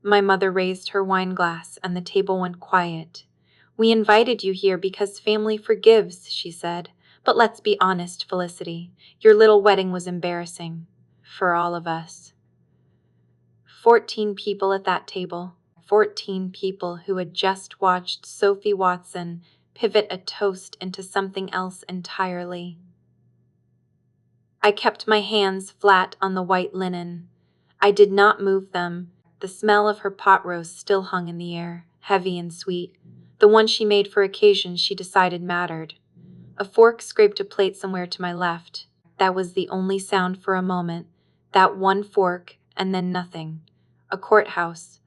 My mother raised her wine glass and the table went quiet. "We invited you here because family forgives," she said. "But let's be honest, Felicity. Your little wedding was embarrassing. For all of us." 14 people at that table. 14 people who had just watched Sophie Watson pivot a toast into something else entirely. I kept my hands flat on the white linen. I did not move them. The smell of her pot roast still hung in the air, heavy and sweet, the one she made for occasions she decided mattered. A fork scraped a plate somewhere to my left. That was the only sound for a moment. That one fork, and then nothing. A courthouse.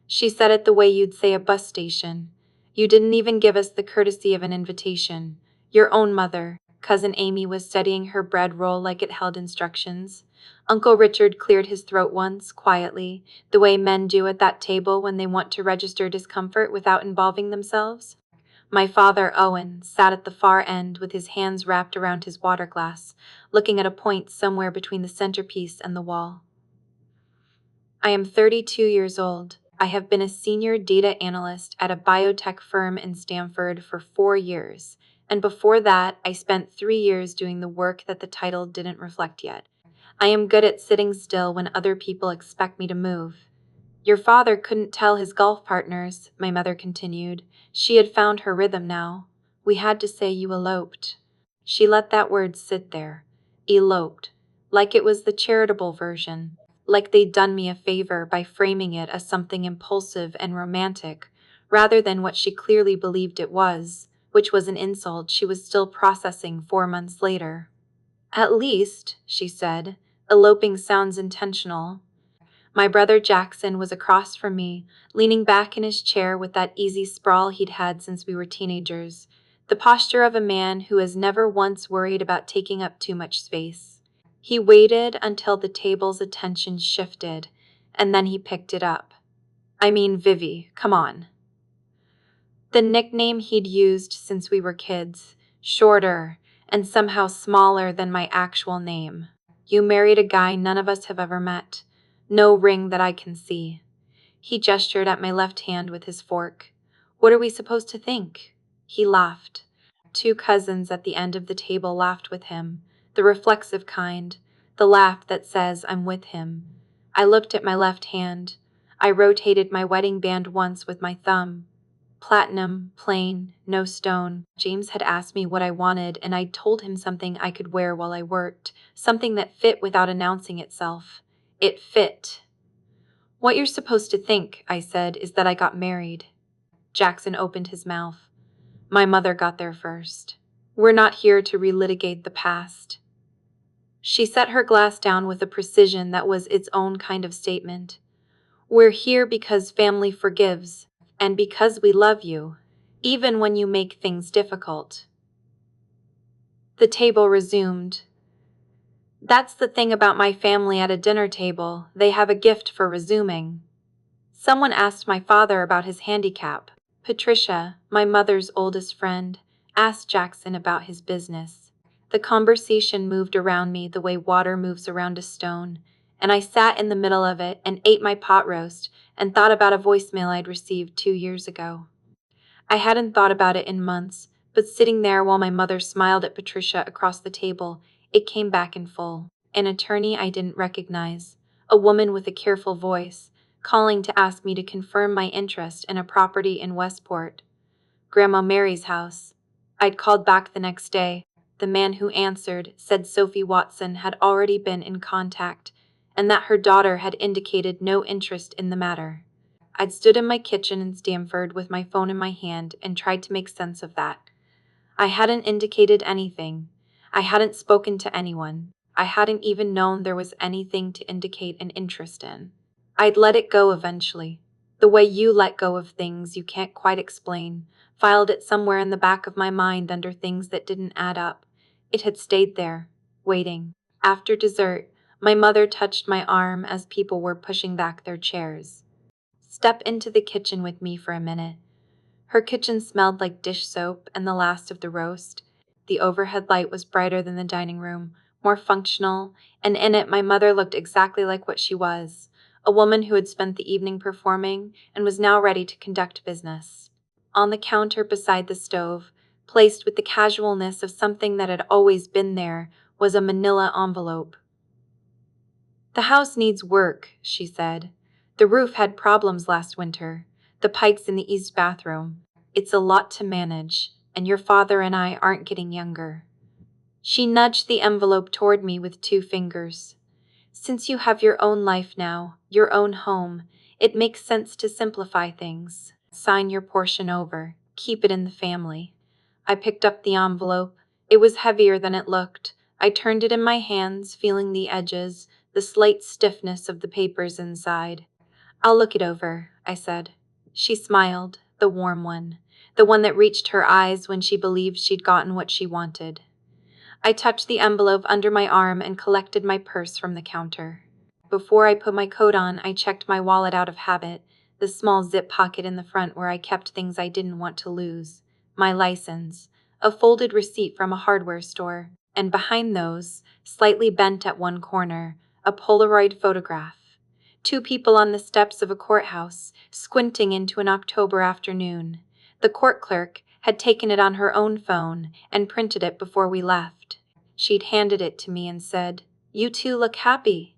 She said it the way you'd say a bus station. You didn't even give us the courtesy of an invitation. Your own mother, Cousin Amy, was studying her bread roll like it held instructions. Uncle Richard cleared his throat once, quietly, the way men do at that table when they want to register discomfort without involving themselves. My father, Owen, sat at the far end with his hands wrapped around his water glass, looking at a point somewhere between the centerpiece and the wall. I am 32 years old. I have been a senior data analyst at a biotech firm in Stanford for 4 years, and before that, I spent 3 years doing the work that the title didn't reflect yet. I am good at sitting still when other people expect me to move. Your father couldn't tell his golf partners, my mother continued. She had found her rhythm now. We had to say you eloped. She let that word sit there. Eloped. Like it was the charitable version. Like they'd done me a favor by framing it as something impulsive and romantic, rather than what she clearly believed it was, which was an insult she was still processing 4 months later. "At least," she said, "eloping sounds intentional." My brother Jackson was across from me, leaning back in his chair with that easy sprawl he'd had since we were teenagers, the posture of a man who has never once worried about taking up too much space. He waited until the table's attention shifted, and then he picked it up. "I mean, Vivi, come on." The nickname he'd used since we were kids, shorter and somehow smaller than my actual name. "You married a guy none of us have ever met. No ring that I can see." He gestured at my left hand with his fork. "What are we supposed to think?" He laughed. 2 cousins at the end of the table laughed with him, the reflexive kind, the laugh that says I'm with him. I looked at my left hand. I rotated my wedding band once with my thumb. Platinum, plain, no stone. James had asked me what I wanted, and I'd told him something I could wear while I worked, something that fit without announcing itself. It fit. "What you're supposed to think," I said, "is that I got married." Jackson opened his mouth. "My mother got there first. We're not here to relitigate the past." She set her glass down with a precision that was its own kind of statement. "We're here because family forgives, and because we love you, even when you make things difficult." The table resumed. "That's the thing about my family at a dinner table, they have a gift for resuming." Someone asked my father about his handicap. Patricia, my mother's oldest friend, asked Jackson about his business. The conversation moved around me the way water moves around a stone, and I sat in the middle of it and ate my pot roast and thought about a voicemail I'd received 2 years ago. I hadn't thought about it in months, but sitting there while my mother smiled at Patricia across the table, it came back in full. An attorney I didn't recognize, a woman with a careful voice, calling to ask me to confirm my interest in a property in Westport. Grandma Mary's house. I'd called back the next day. The man who answered said Sophie Watson had already been in contact, and that her daughter had indicated no interest in the matter. I'd stood in my kitchen in Stanford with my phone in my hand and tried to make sense of that. I hadn't indicated anything. I hadn't spoken to anyone. I hadn't even known there was anything to indicate an interest in. I'd let it go eventually. The way you let go of things you can't quite explain, filed it somewhere in the back of my mind under things that didn't add up. It had stayed there, waiting. After dessert, my mother touched my arm as people were pushing back their chairs. "Step into the kitchen with me for a minute." Her kitchen smelled like dish soap and the last of the roast. The overhead light was brighter than the dining room, more functional, and in it my mother looked exactly like what she was, a woman who had spent the evening performing and was now ready to conduct business. On the counter beside the stove, placed with the casualness of something that had always been there, was a manila envelope. "The house needs work," she said. "The roof had problems last winter. The pipes in the east bathroom. It's a lot to manage, and your father and I aren't getting younger." She nudged the envelope toward me with 2 fingers. "Since you have your own life now, your own home, it makes sense to simplify things. Sign your portion over. Keep it in the family." I picked up the envelope. It was heavier than it looked. I turned it in my hands, feeling the edges, the slight stiffness of the papers inside. "I'll look it over," I said. She smiled, the warm one, the one that reached her eyes when she believed she'd gotten what she wanted. I tucked the envelope under my arm and collected my purse from the counter. Before I put my coat on, I checked my wallet out of habit, the small zip pocket in the front where I kept things I didn't want to lose. My license, a folded receipt from a hardware store, and behind those, slightly bent at one corner, a Polaroid photograph. 2 people on the steps of a courthouse, squinting into an October afternoon. The court clerk had taken it on her own phone and printed it before we left. She'd handed it to me and said, "You two look happy."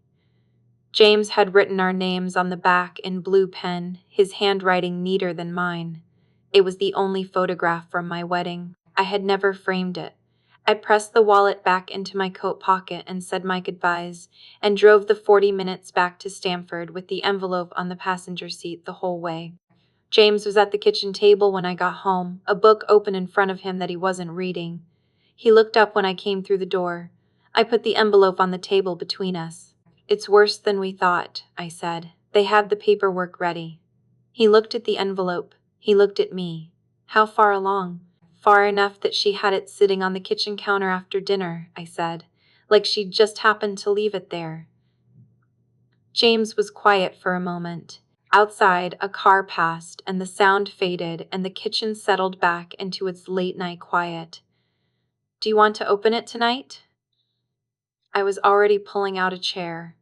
James had written our names on the back in blue pen, his handwriting neater than mine. It was the only photograph from my wedding. I had never framed it. I pressed the wallet back into my coat pocket and said my goodbyes, and drove the 40 minutes back to Stamford with the envelope on the passenger seat the whole way. James was at the kitchen table when I got home, a book open in front of him that he wasn't reading. He looked up when I came through the door. I put the envelope on the table between us. "It's worse than we thought," I said. "They have the paperwork ready." He looked at the envelope. He looked at me. "How far along?" "Far enough that she had it sitting on the kitchen counter after dinner," I said, "like she'd just happened to leave it there." James was quiet for a moment. Outside, a car passed, and the sound faded, and the kitchen settled back into its late-night quiet. "Do you want to open it tonight?" I was already pulling out a chair.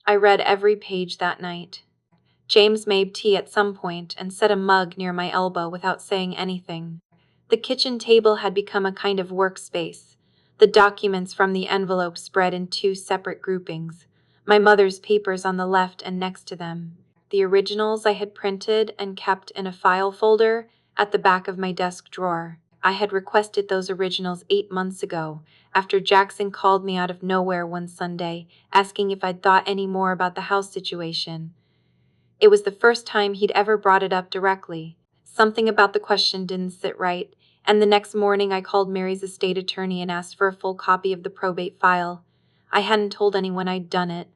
I read every page that night. James made tea at some point and set a mug near my elbow without saying anything. The kitchen table had become a kind of workspace. The documents from the envelope spread in 2 separate groupings, my mother's papers on the left and next to them. The originals I had printed and kept in a file folder at the back of my desk drawer. I had requested those originals 8 months ago, after Jackson called me out of nowhere one Sunday, asking if I'd thought any more about the house situation. It was the first time he'd ever brought it up directly. Something about the question didn't sit right, and the next morning I called Mary's estate attorney and asked for a full copy of the probate file. I hadn't told anyone I'd done it.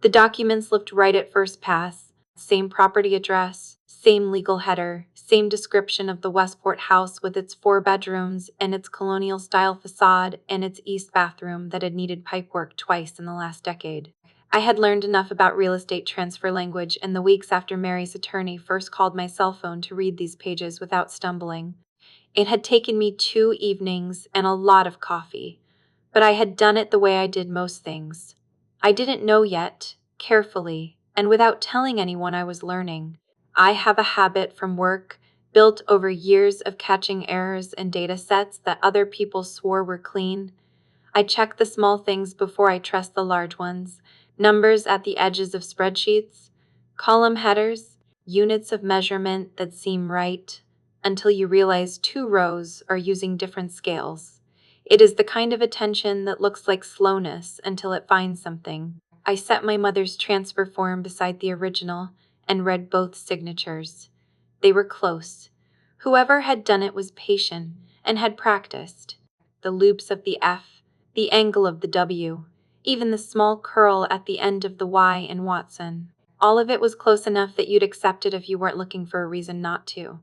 The documents looked right at first pass. Same property address, same legal header, same description of the Westport house with its 4 bedrooms and its colonial-style facade and its east bathroom that had needed pipework twice in the last decade. I had learned enough about real estate transfer language in the weeks after Mary's attorney first called my cell phone to read these pages without stumbling. It had taken me 2 evenings and a lot of coffee, but I had done it the way I did most things. I didn't know yet, carefully, and without telling anyone I was learning. I have a habit from work, built over years of catching errors in data sets that other people swore were clean. I check the small things before I trust the large ones. Numbers at the edges of spreadsheets, column headers, units of measurement that seem right, until you realize 2 rows are using different scales. It is the kind of attention that looks like slowness until it finds something. I set my mother's transfer form beside the original and read both signatures. They were close. Whoever had done it was patient and had practiced. The loops of the F, the angle of the W, even the small curl at the end of the Y in Watson. All of it was close enough that you'd accept it if you weren't looking for a reason not to.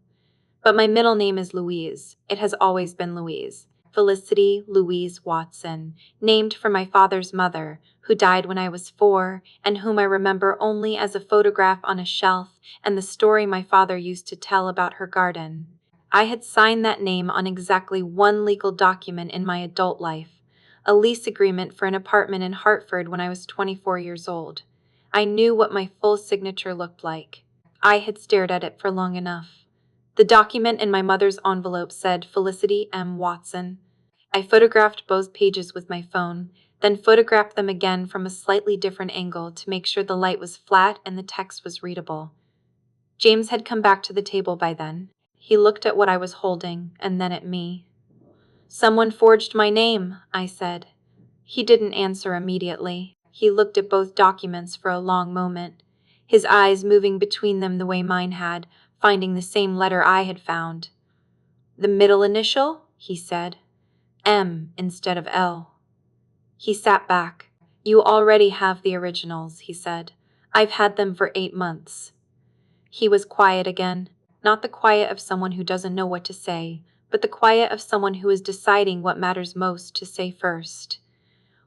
But my middle name is Louise. It has always been Louise. Felicity Louise Watson, named for my father's mother, who died when I was 4, and whom I remember only as a photograph on a shelf and the story my father used to tell about her garden. I had signed that name on exactly 1 legal document in my adult life, a lease agreement for an apartment in Hartford when I was 24 years old. I knew what my full signature looked like. I had stared at it for long enough. The document in my mother's envelope said Felicity M. Watson. I photographed both pages with my phone, then photographed them again from a slightly different angle to make sure the light was flat and the text was readable. James had come back to the table by then. He looked at what I was holding and then at me. "Someone forged my name," I said. He didn't answer immediately. He looked at both documents for a long moment, his eyes moving between them the way mine had, finding the same letter I had found. "The middle initial?" he said. "M instead of L." He sat back. "You already have the originals," he said. "I've had them for 8 months. He was quiet again, not the quiet of someone who doesn't know what to say, but the quiet of someone who is deciding what matters most to say first.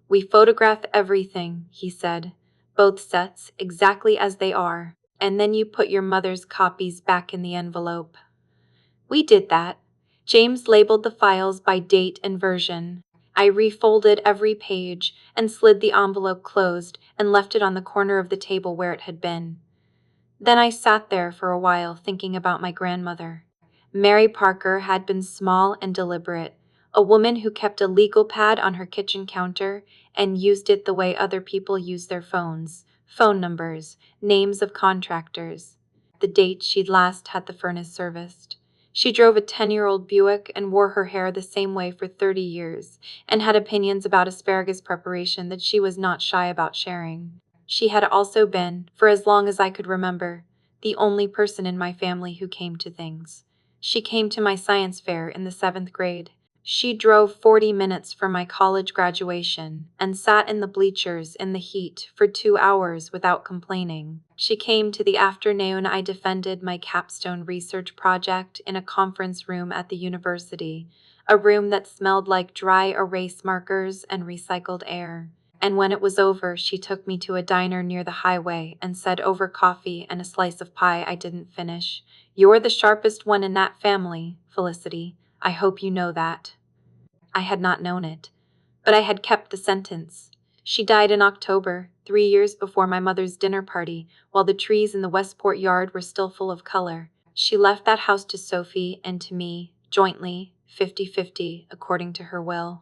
"We photograph everything," he said, "both sets exactly as they are, and then you put your mother's copies back in the envelope." We did that. James labeled the files by date and version. I refolded every page and slid the envelope closed and left it on the corner of the table where it had been. Then I sat there for a while thinking about my grandmother. Mary Parker had been small and deliberate, a woman who kept a legal pad on her kitchen counter and used it the way other people use their phones, phone numbers, names of contractors, the date she'd last had the furnace serviced. She drove a 10-year-old Buick and wore her hair the same way for 30 years, and had opinions about asparagus preparation that she was not shy about sharing. She had also been, for as long as I could remember, the only person in my family who came to things. She came to my science fair in the 7th grade. She drove 40 minutes for my college graduation and sat in the bleachers in the heat for 2 hours without complaining. She came to the afternoon I defended my capstone research project in a conference room at the university, a room that smelled like dry erase markers and recycled air. And when it was over, she took me to a diner near the highway and said over coffee and a slice of pie I didn't finish, "You're the sharpest one in that family, Felicity. I hope you know that." I had not known it, but I had kept the sentence. She died in October, 3 years before my mother's dinner party, while the trees in the Westport yard were still full of color. She left that house to Sophie and to me, jointly, 50-50, according to her will.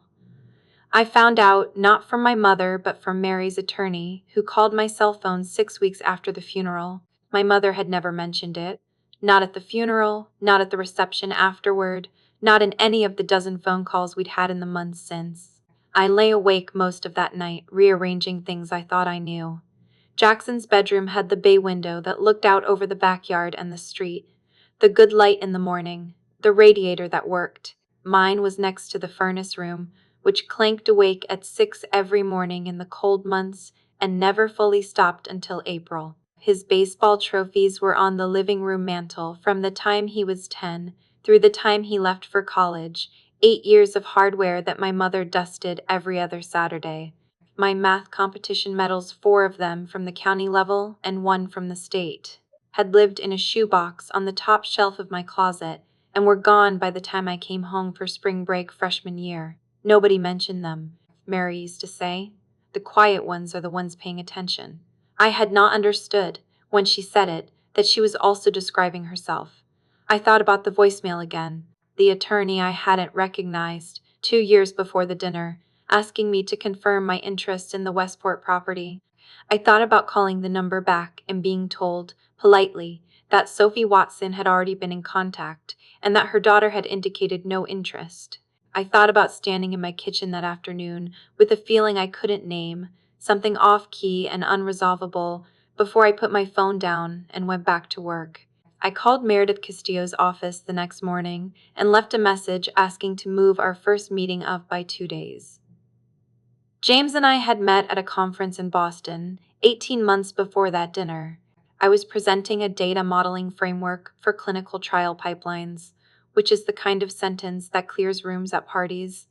I found out, not from my mother, but from Mary's attorney, who called my cell phone 6 weeks after the funeral. My mother had never mentioned it. Not at the funeral, not at the reception afterward, not in any of the dozen phone calls we'd had in the months since. I lay awake most of that night, rearranging things I thought I knew. Jackson's bedroom had the bay window that looked out over the backyard and the street, the good light in the morning, the radiator that worked. Mine was next to the furnace room, which clanked awake at 6 every morning in the cold months and never fully stopped until April. His baseball trophies were on the living room mantel from the time he was 10 through the time he left for college, 8 years of hardware that my mother dusted every other Saturday. My math competition medals, 4 of them from the county level and 1 from the state, had lived in a shoebox on the top shelf of my closet and were gone by the time I came home for spring break freshman year. "Nobody mentioned them," Mary used to say. "The quiet ones are the ones paying attention." I had not understood, when she said it, that she was also describing herself. I thought about the voicemail again, the attorney I hadn't recognized, 2 years before the dinner, asking me to confirm my interest in the Westport property. I thought about calling the number back and being told, politely, that Sophie Watson had already been in contact and that her daughter had indicated no interest. I thought about standing in my kitchen that afternoon with a feeling I couldn't name, something off-key and unresolvable, before I put my phone down and went back to work. I called Meredith Castillo's office the next morning and left a message asking to move our first meeting up by 2 days. James and I had met at a conference in Boston, 18 months before that dinner. I was presenting a data modeling framework for clinical trial pipelines, which is the kind of sentence that clears rooms at parties.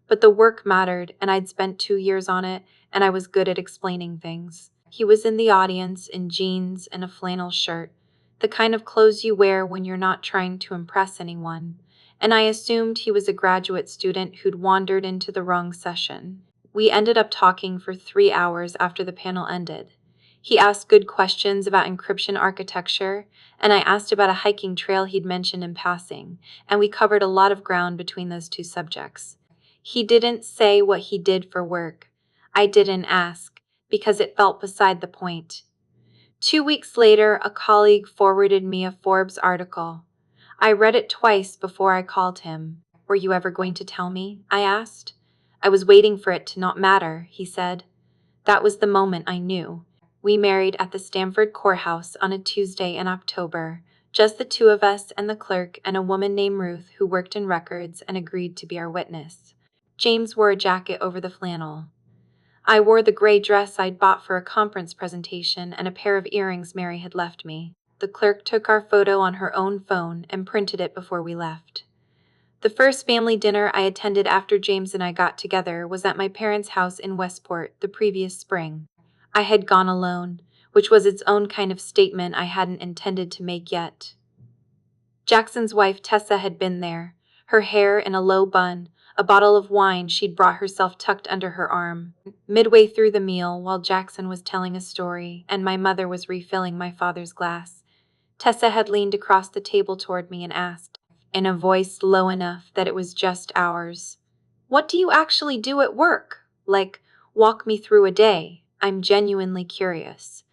But the work mattered, and I'd spent 2 years on it, and I was good at explaining things. He was in the audience in jeans and a flannel shirt, the kind of clothes you wear when you're not trying to impress anyone, and I assumed he was a graduate student who'd wandered into the wrong session. We ended up talking for 3 hours after the panel ended. He asked good questions about encryption architecture, and I asked about a hiking trail he'd mentioned in passing, and we covered a lot of ground between those two subjects. He didn't say what he did for work. I didn't ask, because it felt beside the point. 2 weeks later, a colleague forwarded me a Forbes article. I read it twice before I called him. Were you ever going to tell me? I asked. I was waiting for it to not matter, he said. That was the moment I knew. We married at the Stamford courthouse on a Tuesday in October, just the two of us and the clerk and a woman named Ruth who worked in records and agreed to be our witness. James wore a jacket over the flannel. I wore the gray dress I'd bought for a conference presentation and a pair of earrings Mary had left me. The clerk took our photo on her own phone and printed it before we left. The first family dinner I attended after James and I got together was at my parents' house in Westport the previous spring. I had gone alone, which was its own kind of statement I hadn't intended to make yet. Jackson's wife Tessa had been there, her hair in a low bun, a bottle of wine she'd brought herself tucked under her arm. Midway through the meal, while Jackson was telling a story and my mother was refilling my father's glass, Tessa had leaned across the table toward me and asked, in a voice low enough that it was just ours, "What do you actually do at work? Like, walk me through a day. I'm genuinely curious."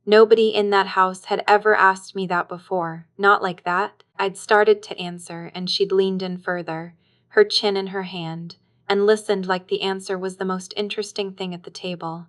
Nobody in that house had ever asked me that before, not like that. I'd started to answer, and she'd leaned in further, her chin in her hand, and listened like the answer was the most interesting thing at the table.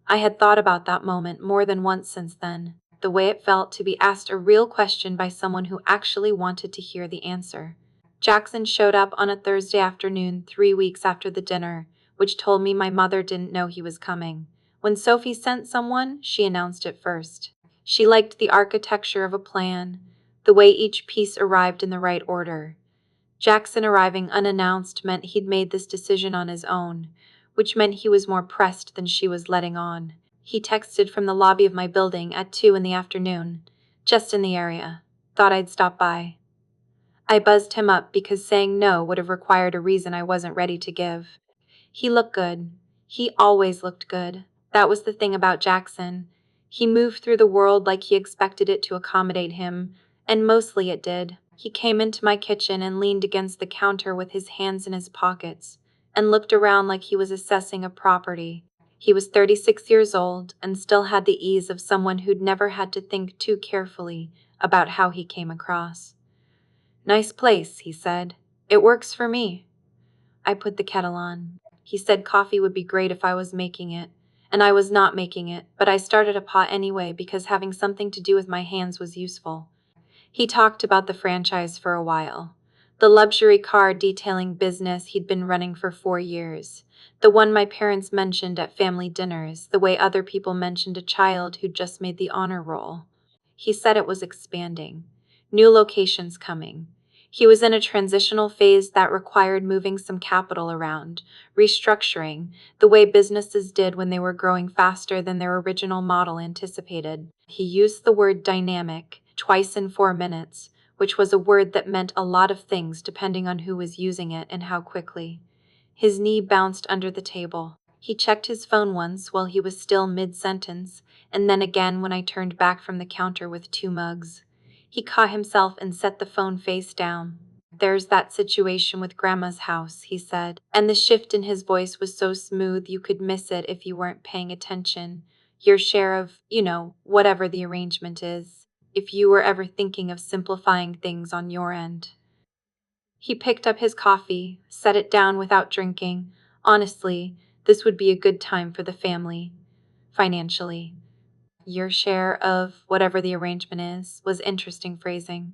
I had thought about that moment more than once since then, the way it felt to be asked a real question by someone who actually wanted to hear the answer. Jackson showed up on a Thursday afternoon 3 weeks after the dinner, which told me my mother didn't know he was coming. When Sophie sent someone, she announced it first. She liked the architecture of a plan, the way each piece arrived in the right order. Jackson arriving unannounced meant he'd made this decision on his own, which meant he was more pressed than she was letting on. He texted from the lobby of my building at 2 in the afternoon, just in the area. Thought I'd stop by. I buzzed him up because saying no would have required a reason I wasn't ready to give. He looked good. He always looked good. That was the thing about Jackson. He moved through the world like he expected it to accommodate him, and mostly it did. He came into my kitchen and leaned against the counter with his hands in his pockets, and looked around like he was assessing a property. He was 36 years old and still had the ease of someone who'd never had to think too carefully about how he came across. "Nice place," he said. "It works for me." I put the kettle on. He said coffee would be great if I was making it, and I was not making it, but I started a pot anyway because having something to do with my hands was useful. He talked about the franchise for a while. The luxury car detailing business he'd been running for 4 years. The one my parents mentioned at family dinners, the way other people mentioned a child who'd just made the honor roll. He said it was expanding. New locations coming. He was in a transitional phase that required moving some capital around, restructuring, the way businesses did when they were growing faster than their original model anticipated. He used the word dynamic twice in 4 minutes, which was a word that meant a lot of things depending on who was using it and how quickly. His knee bounced under the table. He checked his phone once while he was still mid-sentence, and then again when I turned back from the counter with 2 mugs. He caught himself and set the phone face down. "There's that situation with Grandma's house," he said, and the shift in his voice was so smooth you could miss it if you weren't paying attention. "Your share of, whatever the arrangement is. If you were ever thinking of simplifying things on your end." He picked up his coffee, set it down without drinking. "Honestly, this would be a good time for the family. Financially. Your share of whatever the arrangement is," was interesting phrasing.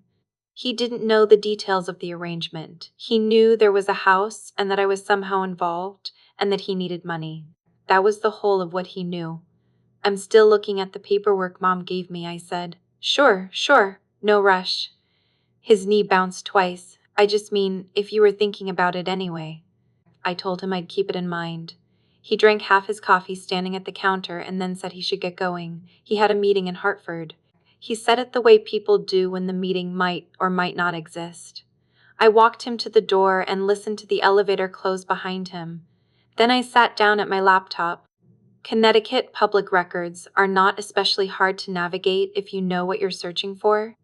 He didn't know the details of the arrangement. He knew there was a house and that I was somehow involved and that he needed money. That was the whole of what he knew. "I'm still looking at the paperwork Mom gave me," I said. Sure, no rush." His knee bounced twice. "I just mean, if you were thinking about it anyway." I told him I'd keep it in mind. He drank half his coffee standing at the counter and then said he should get going. He had a meeting in Hartford. He said it the way people do when the meeting might or might not exist. I walked him to the door and listened to the elevator close behind him. Then I sat down at my laptop. Connecticut public records are not especially hard to navigate if you know what you're searching for,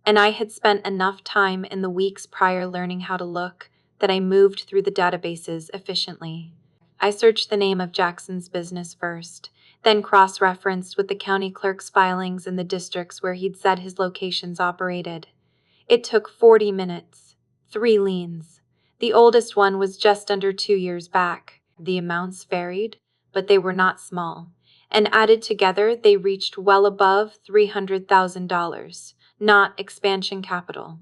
and I had spent enough time in the weeks prior learning how to look that I moved through the databases efficiently. I searched the name of Jackson's business first, then cross-referenced with the county clerk's filings in the districts where he'd said his locations operated. It took 40 minutes, 3 liens. The oldest one was just under 2 years back. The amounts varied, but they were not small, and added together they reached well above $300,000, not expansion capital.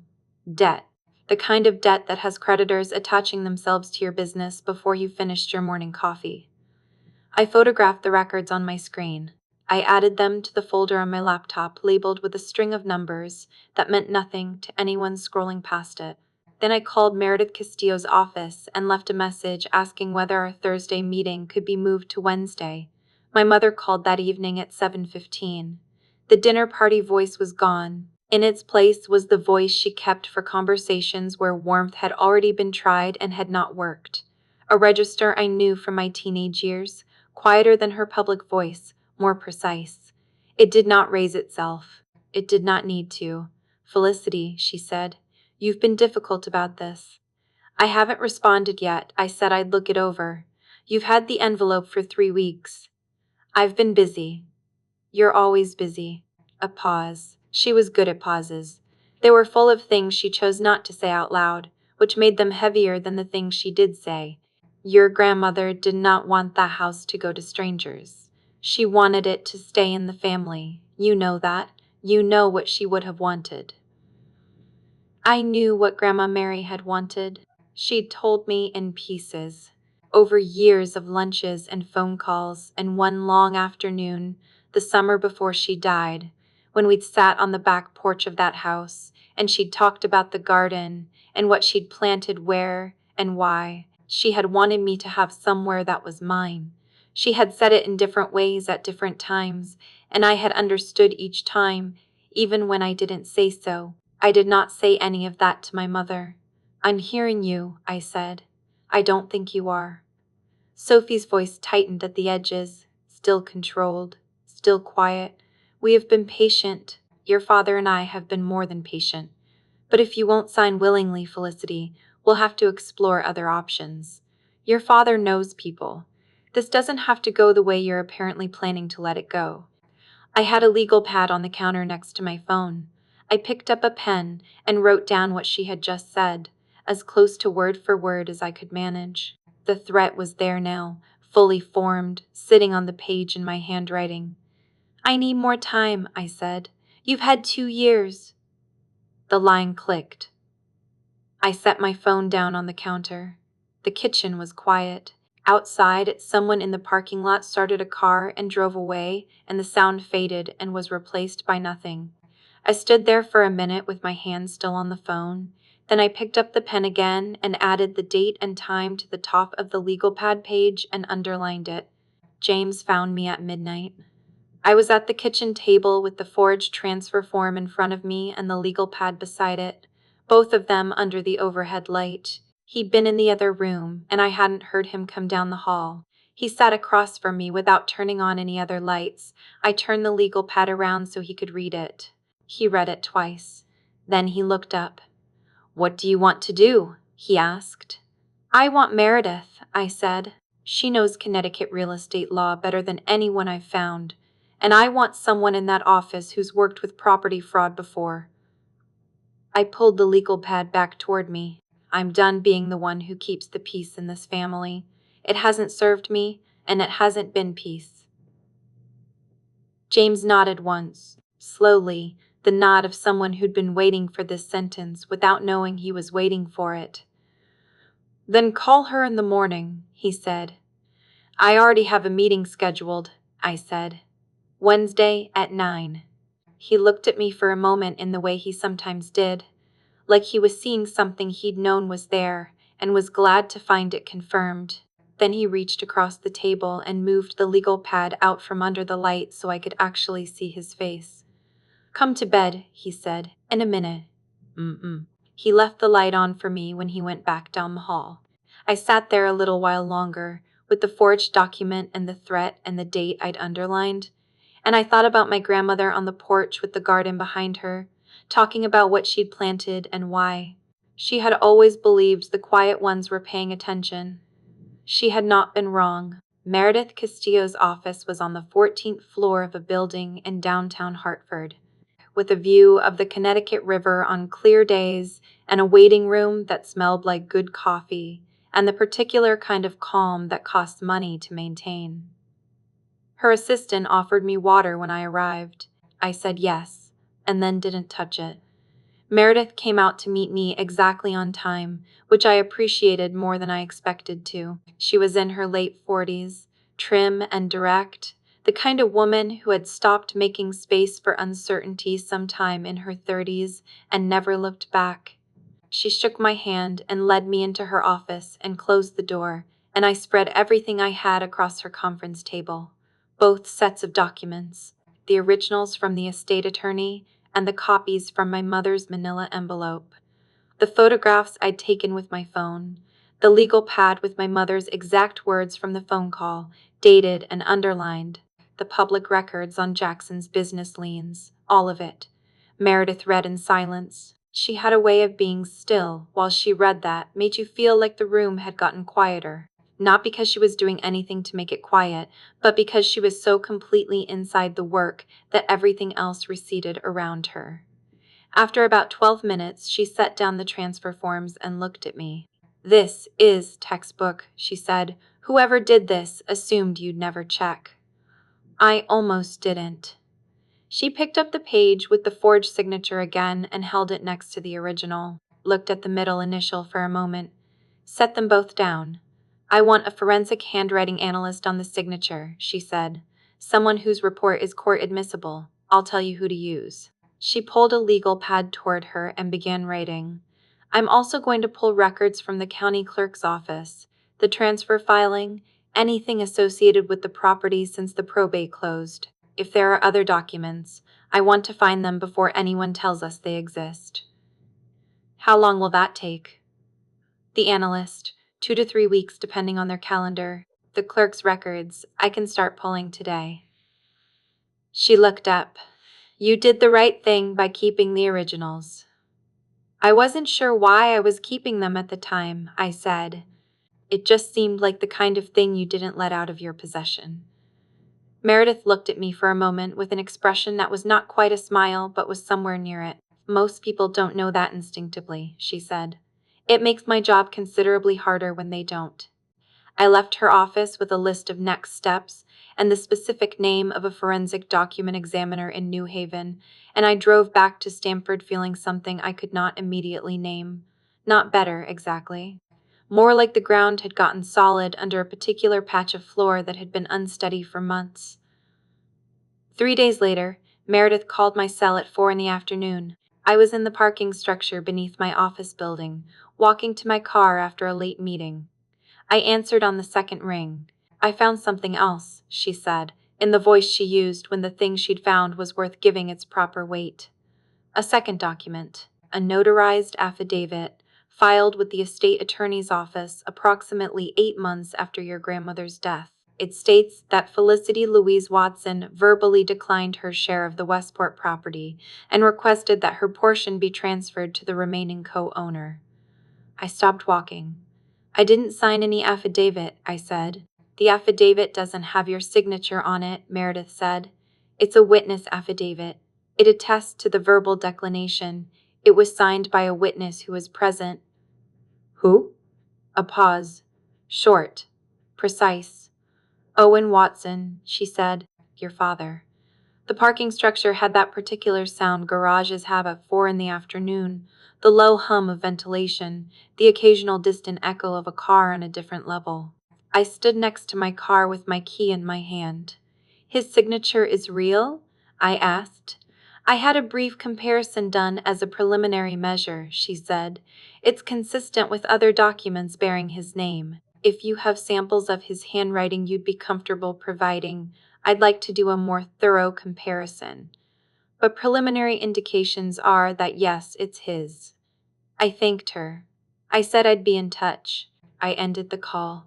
Debt. The kind of debt that has creditors attaching themselves to your business before you finished your morning coffee. I photographed the records on my screen. I added them to the folder on my laptop labeled with a string of numbers that meant nothing to anyone scrolling past it. Then I called Meredith Castillo's office and left a message asking whether our Thursday meeting could be moved to Wednesday. My mother called that evening at 7:15. The dinner party voice was gone. In its place was the voice she kept for conversations where warmth had already been tried and had not worked. A register I knew from my teenage years, quieter than her public voice, more precise. It did not raise itself. It did not need to. "Felicity," she said, "you've been difficult about this." "I haven't responded yet. I said I'd look it over. You've had the envelope for 3 weeks." "I've been busy." "You're always busy." A pause. She was good at pauses. They were full of things she chose not to say out loud, which made them heavier than the things she did say. "Your grandmother did not want that house to go to strangers. She wanted it to stay in the family. You know that. You know what she would have wanted." I knew what Grandma Mary had wanted. She'd told me in pieces, over years of lunches and phone calls, and one long afternoon, the summer before she died, when we'd sat on the back porch of that house, and she'd talked about the garden and what she'd planted where and why. She had wanted me to have somewhere that was mine. She had said it in different ways at different times, and I had understood each time, even when I didn't say so. I did not say any of that to my mother. "I'm hearing you," I said. "I don't think you are." Sophie's voice tightened at the edges, still controlled, still quiet. "We have been patient. Your father and I have been more than patient. But if you won't sign willingly, Felicity, we'll have to explore other options. Your father knows people. This doesn't have to go the way you're apparently planning to let it go." I had a legal pad on the counter next to my phone. I picked up a pen and wrote down what she had just said, as close to word for word as I could manage. The threat was there now, fully formed, sitting on the page in my handwriting. "I need more time," I said. "You've had 2 years." The line clicked. I set my phone down on the counter. The kitchen was quiet. Outside, someone in the parking lot started a car and drove away, and the sound faded and was replaced by nothing. I stood there for a minute with my hand still on the phone. Then I picked up the pen again and added the date and time to the top of the legal pad page and underlined it. James found me at midnight. I was at the kitchen table with the forged transfer form in front of me and the legal pad beside it, both of them under the overhead light. He'd been in the other room, and I hadn't heard him come down the hall. He sat across from me without turning on any other lights. I turned the legal pad around so he could read it. He read it twice. Then he looked up. "What do you want to do?" he asked. "I want Meredith," I said. "She knows Connecticut real estate law better than anyone I've found. And I want someone in that office who's worked with property fraud before." I pulled the legal pad back toward me. I'm done being the one who keeps the peace in this family. It hasn't served me, and it hasn't been peace. James nodded once, slowly, the nod of someone who'd been waiting for this sentence without knowing he was waiting for it. "Then call her in the morning," he said. "I already have a meeting scheduled," I said. "Wednesday at 9. He looked at me for a moment in the way he sometimes did, like he was seeing something he'd known was there and was glad to find it confirmed. Then he reached across the table and moved the legal pad out from under the light so I could actually see his face. "Come to bed," he said, "in a minute." He left the light on for me when he went back down the hall. I sat there a little while longer, with the forged document and the threat and the date I'd underlined. And I thought about my grandmother on the porch with the garden behind her, talking about what she'd planted and why. She had always believed the quiet ones were paying attention. She had not been wrong. Meredith Castillo's office was on the 14th floor of a building in downtown Hartford, with a view of the Connecticut River on clear days and a waiting room that smelled like good coffee and the particular kind of calm that costs money to maintain. Her assistant offered me water when I arrived. I said yes, and then didn't touch it. Meredith came out to meet me exactly on time, which I appreciated more than I expected to. She was in her late 40s, trim and direct, the kind of woman who had stopped making space for uncertainty sometime in her 30s and never looked back. She shook my hand and led me into her office and closed the door, and I spread everything I had across her conference table. Both sets of documents, the originals from the estate attorney and the copies from my mother's manila envelope, the photographs I'd taken with my phone, the legal pad with my mother's exact words from the phone call, dated and underlined, the public records on Jackson's business liens, all of it. Meredith read in silence. She had a way of being still while she read that made you feel like the room had gotten quieter. Not because she was doing anything to make it quiet, but because she was so completely inside the work that everything else receded around her. After about 12 minutes, she set down the transfer forms and looked at me. "This is textbook," she said. "Whoever did this assumed you'd never check." I almost didn't. She picked up the page with the forged signature again and held it next to the original, looked at the middle initial for a moment, set them both down. "I want a forensic handwriting analyst on the signature," she said. "Someone whose report is court admissible. I'll tell you who to use." She pulled a legal pad toward her and began writing. "I'm also going to pull records from the county clerk's office, the transfer filing, anything associated with the property since the probate closed. If there are other documents, I want to find them before anyone tells us they exist." "How long will that take?" The analyst, 2 to 3 weeks depending on their calendar. The clerk's records, I can start pulling today. She looked up. "You did the right thing by keeping the originals." "I wasn't sure why I was keeping them at the time," I said. "It just seemed like the kind of thing you didn't let out of your possession." Meredith looked at me for a moment with an expression that was not quite a smile but was somewhere near it. "Most people don't know that instinctively," she said. "It makes my job considerably harder when they don't." I left her office with a list of next steps and the specific name of a forensic document examiner in New Haven, and I drove back to Stamford feeling something I could not immediately name. Not better, exactly. More like the ground had gotten solid under a particular patch of floor that had been unsteady for months. 3 days later, Meredith called my cell at 4 in the afternoon. I was in the parking structure beneath my office building, walking to my car after a late meeting. I answered on the second ring. "I found something else," she said, in the voice she used when the thing she'd found was worth giving its proper weight. "A second document, a notarized affidavit, filed with the estate attorney's office approximately 8 months after your grandmother's death. It states that Felicity Louise Watson verbally declined her share of the Westport property and requested that her portion be transferred to the remaining co-owner." I stopped walking. "I didn't sign any affidavit," I said. "The affidavit doesn't have your signature on it," Meredith said. "It's a witness affidavit. It attests to the verbal declination. It was signed by a witness who was present." "Who?" A pause. Short. Precise. "Owen Watson," she said. "Your father." The parking structure had that particular sound garages have at 4 in the afternoon, the low hum of ventilation, the occasional distant echo of a car on a different level. I stood next to my car with my key in my hand. "His signature is real?" I asked. "I had a brief comparison done as a preliminary measure," she said. "It's consistent with other documents bearing his name. If you have samples of his handwriting you'd be comfortable providing, I'd like to do a more thorough comparison. But preliminary indications are that yes, it's his." I thanked her. I said I'd be in touch. I ended the call.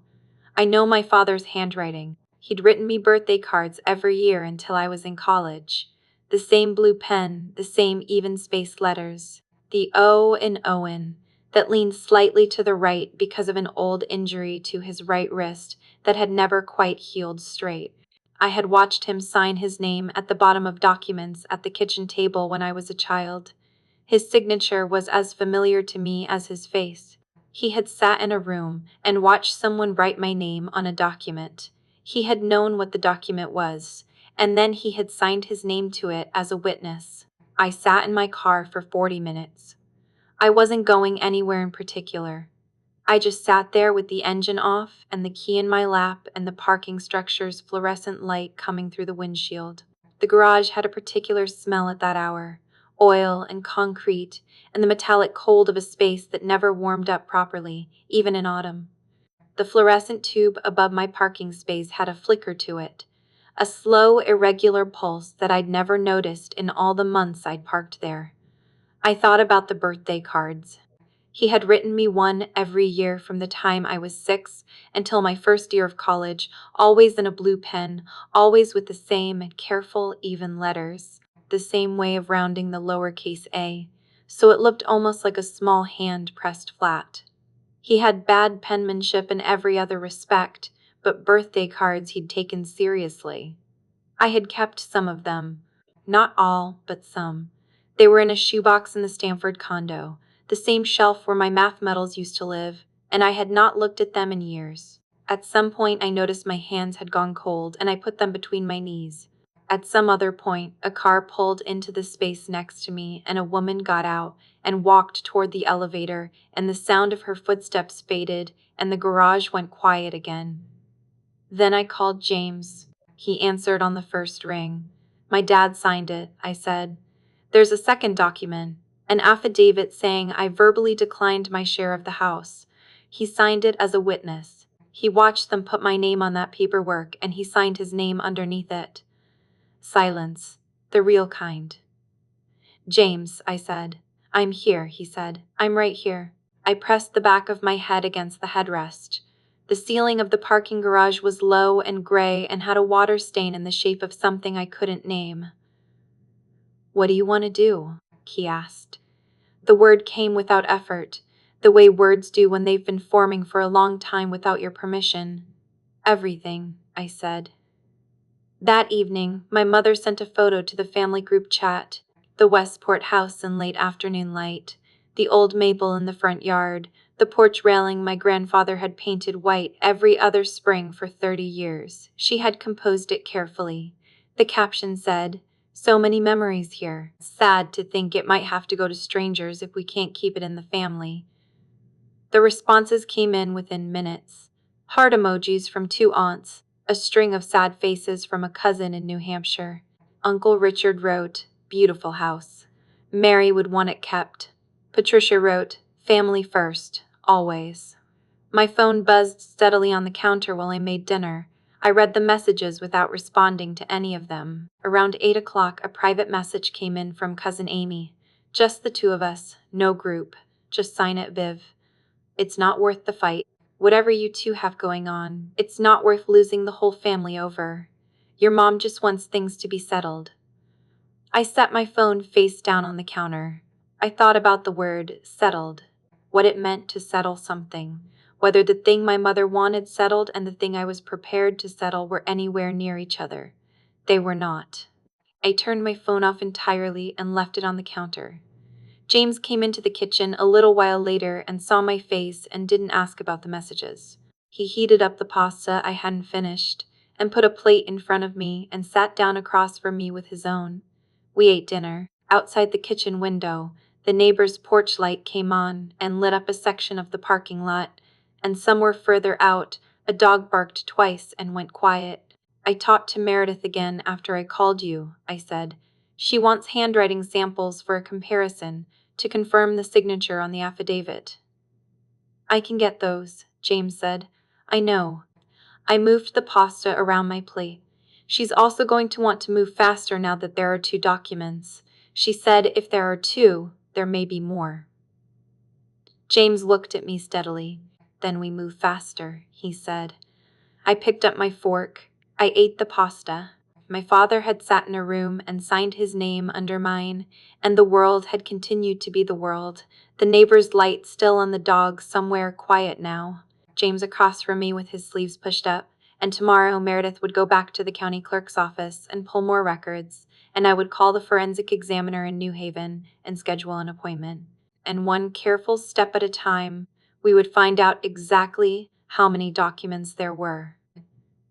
I know my father's handwriting. He'd written me birthday cards every year until I was in college. The same blue pen, the same even-spaced letters. The O in Owen, that leaned slightly to the right because of an old injury to his right wrist that had never quite healed straight. I had watched him sign his name at the bottom of documents at the kitchen table when I was a child. His signature was as familiar to me as his face. He had sat in a room and watched someone write my name on a document. He had known what the document was, and then he had signed his name to it as a witness. I sat in my car for 40 minutes. I wasn't going anywhere in particular. I just sat there with the engine off and the key in my lap and the parking structure's fluorescent light coming through the windshield. The garage had a particular smell at that hour, oil and concrete and the metallic cold of a space that never warmed up properly, even in autumn. The fluorescent tube above my parking space had a flicker to it, a slow, irregular pulse that I'd never noticed in all the months I'd parked there. I thought about the birthday cards. He had written me one every year from the time I was 6 until my first year of college, always in a blue pen, always with the same careful, even letters, the same way of rounding the lowercase a, so it looked almost like a small hand pressed flat. He had bad penmanship in every other respect, but birthday cards he'd taken seriously. I had kept some of them. Not all, but some. They were in a shoebox in the Stanford condo, the same shelf where my math medals used to live, and I had not looked at them in years. At some point, I noticed my hands had gone cold, and I put them between my knees. At some other point, a car pulled into the space next to me, and a woman got out and walked toward the elevator, and the sound of her footsteps faded, and the garage went quiet again. Then I called James. He answered on the first ring. My dad signed it, I said. There's a second document, an affidavit saying I verbally declined my share of the house. He signed it as a witness. He watched them put my name on that paperwork and he signed his name underneath it. Silence. The real kind. James, I said. I'm here, he said. I'm right here. I pressed the back of my head against the headrest. The ceiling of the parking garage was low and gray and had a water stain in the shape of something I couldn't name. What do you want to do? He asked. The word came without effort, the way words do when they've been forming for a long time without your permission. Everything, I said. That evening, my mother sent a photo to the family group chat. The Westport house in late afternoon light, the old maple in the front yard, the porch railing my grandfather had painted white every other spring for 30 years. She had composed it carefully. The caption said, "So many memories here. Sad to think it might have to go to strangers if we can't keep it in the family." The responses came in within minutes. Heart emojis from 2 aunts, a string of sad faces from a cousin in New Hampshire. Uncle Richard wrote, "Beautiful house. Mary would want it kept." Patricia wrote, "Family first, always." My phone buzzed steadily on the counter while I made dinner. I read the messages without responding to any of them. Around 8 o'clock, a private message came in from Cousin Amy. "Just the 2 of us, no group. Just sign it, Viv. It's not worth the fight. Whatever you two have going on, it's not worth losing the whole family over. Your mom just wants things to be settled." I set my phone face down on the counter. I thought about the word settled, what it meant to settle something, whether the thing my mother wanted settled and the thing I was prepared to settle were anywhere near each other. They were not. I turned my phone off entirely and left it on the counter. James came into the kitchen a little while later and saw my face and didn't ask about the messages. He heated up the pasta I hadn't finished and put a plate in front of me and sat down across from me with his own. We ate dinner. Outside the kitchen window, the neighbor's porch light came on and lit up a section of the parking lot, and somewhere further out, a dog barked twice and went quiet. "I talked to Meredith again after I called you," I said. "She wants handwriting samples for a comparison to confirm the signature on the affidavit." "I can get those," James said. "I know." I moved the pasta around my plate. "She's also going to want to move faster now that there are 2 documents. She said if there are 2, there may be more." James looked at me steadily. "Then we move faster," he said. I picked up my fork. I ate the pasta. My father had sat in a room and signed his name under mine, and the world had continued to be the world, the neighbor's light still on the dog somewhere quiet now. James across from me with his sleeves pushed up, and tomorrow Meredith would go back to the county clerk's office and pull more records, and I would call the forensic examiner in New Haven and schedule an appointment. And one careful step at a time, we would find out exactly how many documents there were.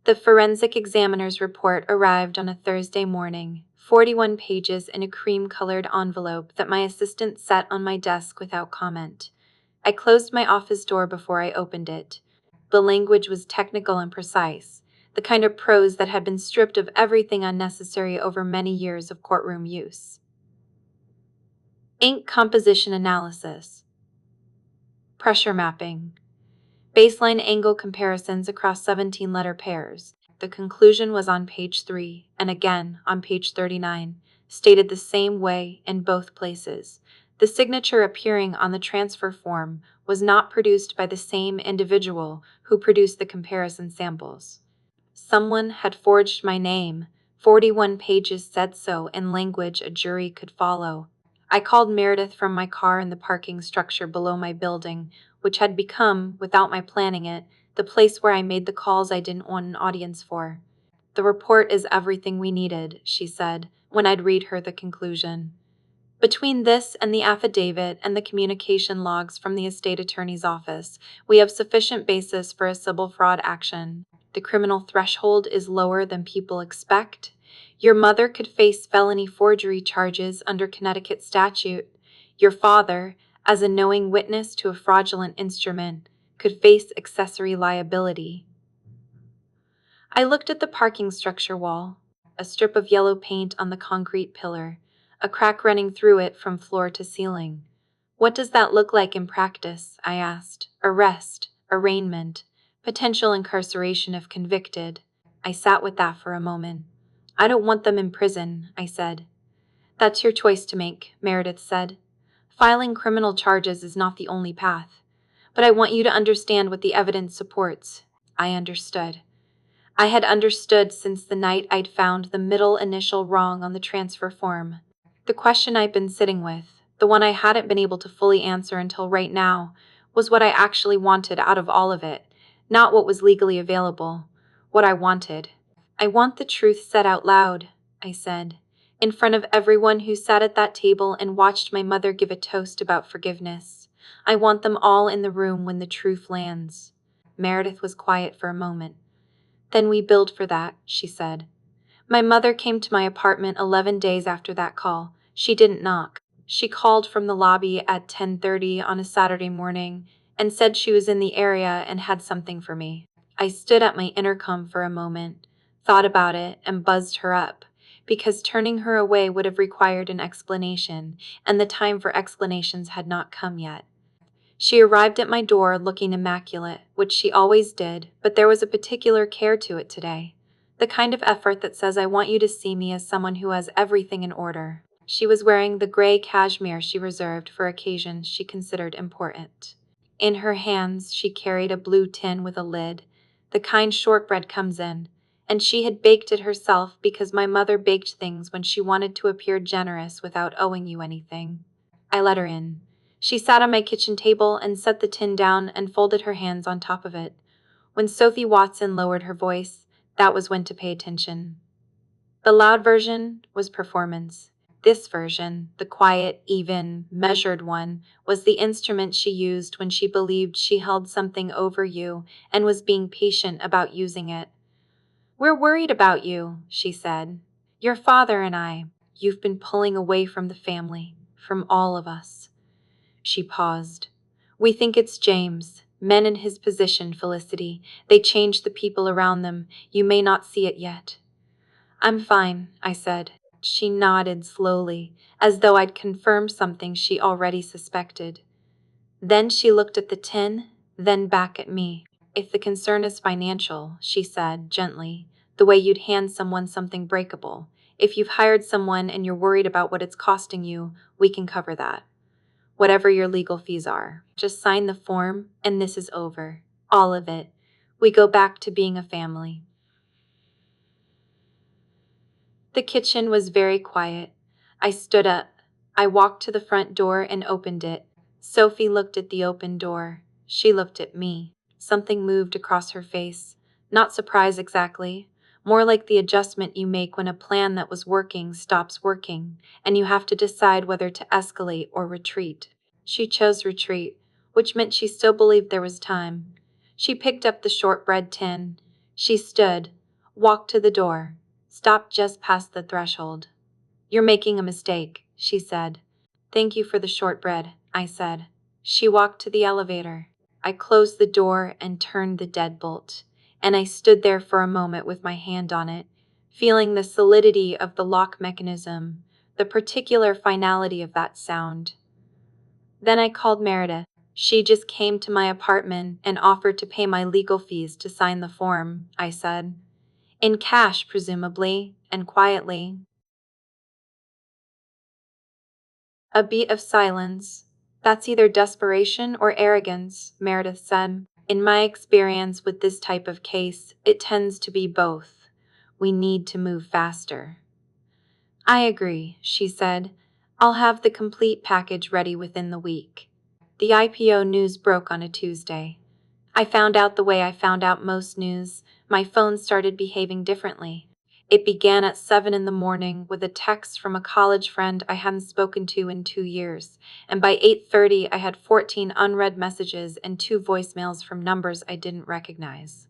The forensic examiner's report arrived on a Thursday morning, 41 pages in a cream-colored envelope that my assistant set on my desk without comment. I closed my office door before I opened it. The language was technical and precise, the kind of prose that had been stripped of everything unnecessary over many years of courtroom use. Ink composition analysis. Pressure mapping. Baseline angle comparisons across 17 letter pairs. The conclusion was on page 3, and again on page 39, stated the same way in both places. The signature appearing on the transfer form was not produced by the same individual who produced the comparison samples. Someone had forged my name. 41 pages said so in language a jury could follow. I called Meredith from my car in the parking structure below my building, which had become, without my planning it, the place where I made the calls I didn't want an audience for. "The report is everything we needed," she said, when I'd read her the conclusion. "Between this and the affidavit and the communication logs from the estate attorney's office, we have sufficient basis for a civil fraud action. The criminal threshold is lower than people expect. Your mother could face felony forgery charges under Connecticut statute. Your father, as a knowing witness to a fraudulent instrument, could face accessory liability." I looked at the parking structure wall, a strip of yellow paint on the concrete pillar, a crack running through it from floor to ceiling. "What does that look like in practice?" I asked. "Arrest, arraignment, potential incarceration if convicted." I sat with that for a moment. "I don't want them in prison," I said. "That's your choice to make," Meredith said. "Filing criminal charges is not the only path. But I want you to understand what the evidence supports." I understood. I had understood since the night I'd found the middle initial wrong on the transfer form. The question I'd been sitting with, the one I hadn't been able to fully answer until right now, was what I actually wanted out of all of it, not what was legally available. What I wanted. "I want the truth said out loud," I said, "in front of everyone who sat at that table and watched my mother give a toast about forgiveness. I want them all in the room when the truth lands." Meredith was quiet for a moment. "Then we build for that," she said. "My mother came to my apartment 11 days after that call. She didn't knock. She called from the lobby at 10:30 on a Saturday morning and said she was in the area and had something for me. I stood at my intercom for a moment, thought about it, and buzzed her up, because turning her away would have required an explanation, and the time for explanations had not come yet. She arrived at my door looking immaculate, which she always did, but there was a particular care to it today. The kind of effort that says I want you to see me as someone who has everything in order. She was wearing the gray cashmere she reserved for occasions she considered important. In her hands she carried a blue tin with a lid, the kind shortbread comes in, and she had baked it herself because my mother baked things when she wanted to appear generous without owing you anything. I let her in. She sat on my kitchen table and set the tin down and folded her hands on top of it. When Sophie Watson lowered her voice, that was when to pay attention. The loud version was performance. This version, the quiet, even, measured one, was the instrument she used when she believed she held something over you and was being patient about using it. "We're worried about you," she said. "Your father and I. You've been pulling away from the family, from all of us." She paused. "We think it's James. Men in his position, Felicity. They change the people around them. You may not see it yet." "I'm fine," I said. She nodded slowly, as though I'd confirmed something she already suspected. Then she looked at the tin, then back at me. "If the concern is financial," she said gently, "the way you'd hand someone something breakable. If you've hired someone and you're worried about what it's costing you, we can cover that. Whatever your legal fees are. Just sign the form, and this is over. All of it. We go back to being a family. The kitchen was very quiet. I stood up. I walked to the front door and opened it. Sophie looked at the open door. She looked at me. Something moved across her face. Not surprise exactly. More like the adjustment you make when a plan that was working stops working, and you have to decide whether to escalate or retreat. She chose retreat, which meant she still believed there was time. She picked up the shortbread tin. She stood, walked to the door, stopped just past the threshold. "You're making a mistake," she said. "Thank you for the shortbread," I said. She walked to the elevator. I closed the door and turned the deadbolt, and I stood there for a moment with my hand on it, feeling the solidity of the lock mechanism, the particular finality of that sound. Then I called Meredith. "She just came to my apartment and offered to pay my legal fees to sign the form," I said. "In cash, presumably, and quietly." A beat of silence. "That's either desperation or arrogance," Meredith said. "In my experience with this type of case, it tends to be both. We need to move faster." "I agree," she said. "I'll have the complete package ready within the week." The IPO news broke on a Tuesday. I found out the way I found out most news. My phone started behaving differently. It began at 7 in the morning with a text from a college friend I hadn't spoken to in 2 years, and by 8:30 I had 14 unread messages and 2 voicemails from numbers I didn't recognize.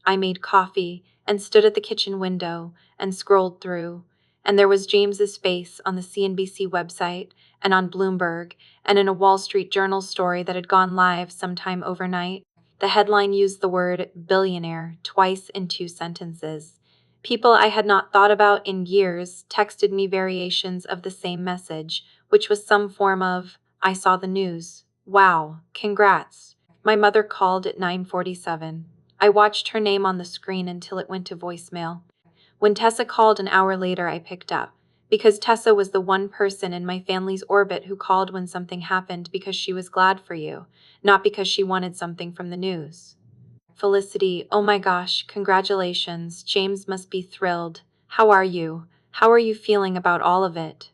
I made coffee and stood at the kitchen window and scrolled through, and there was James's face on the CNBC website and on Bloomberg and in a Wall Street Journal story that had gone live sometime overnight. The headline used the word billionaire twice in 2 sentences. People I had not thought about in years texted me variations of the same message, which was some form of, "I saw the news. Wow, congrats." My mother called at 9:47. I watched her name on the screen until it went to voicemail. When Tessa called an hour later, I picked up, because Tessa was the one person in my family's orbit who called when something happened because she was glad for you, not because she wanted something from the news. "Felicity, oh my gosh, congratulations. James must be thrilled. How are you? How are you feeling about all of it?"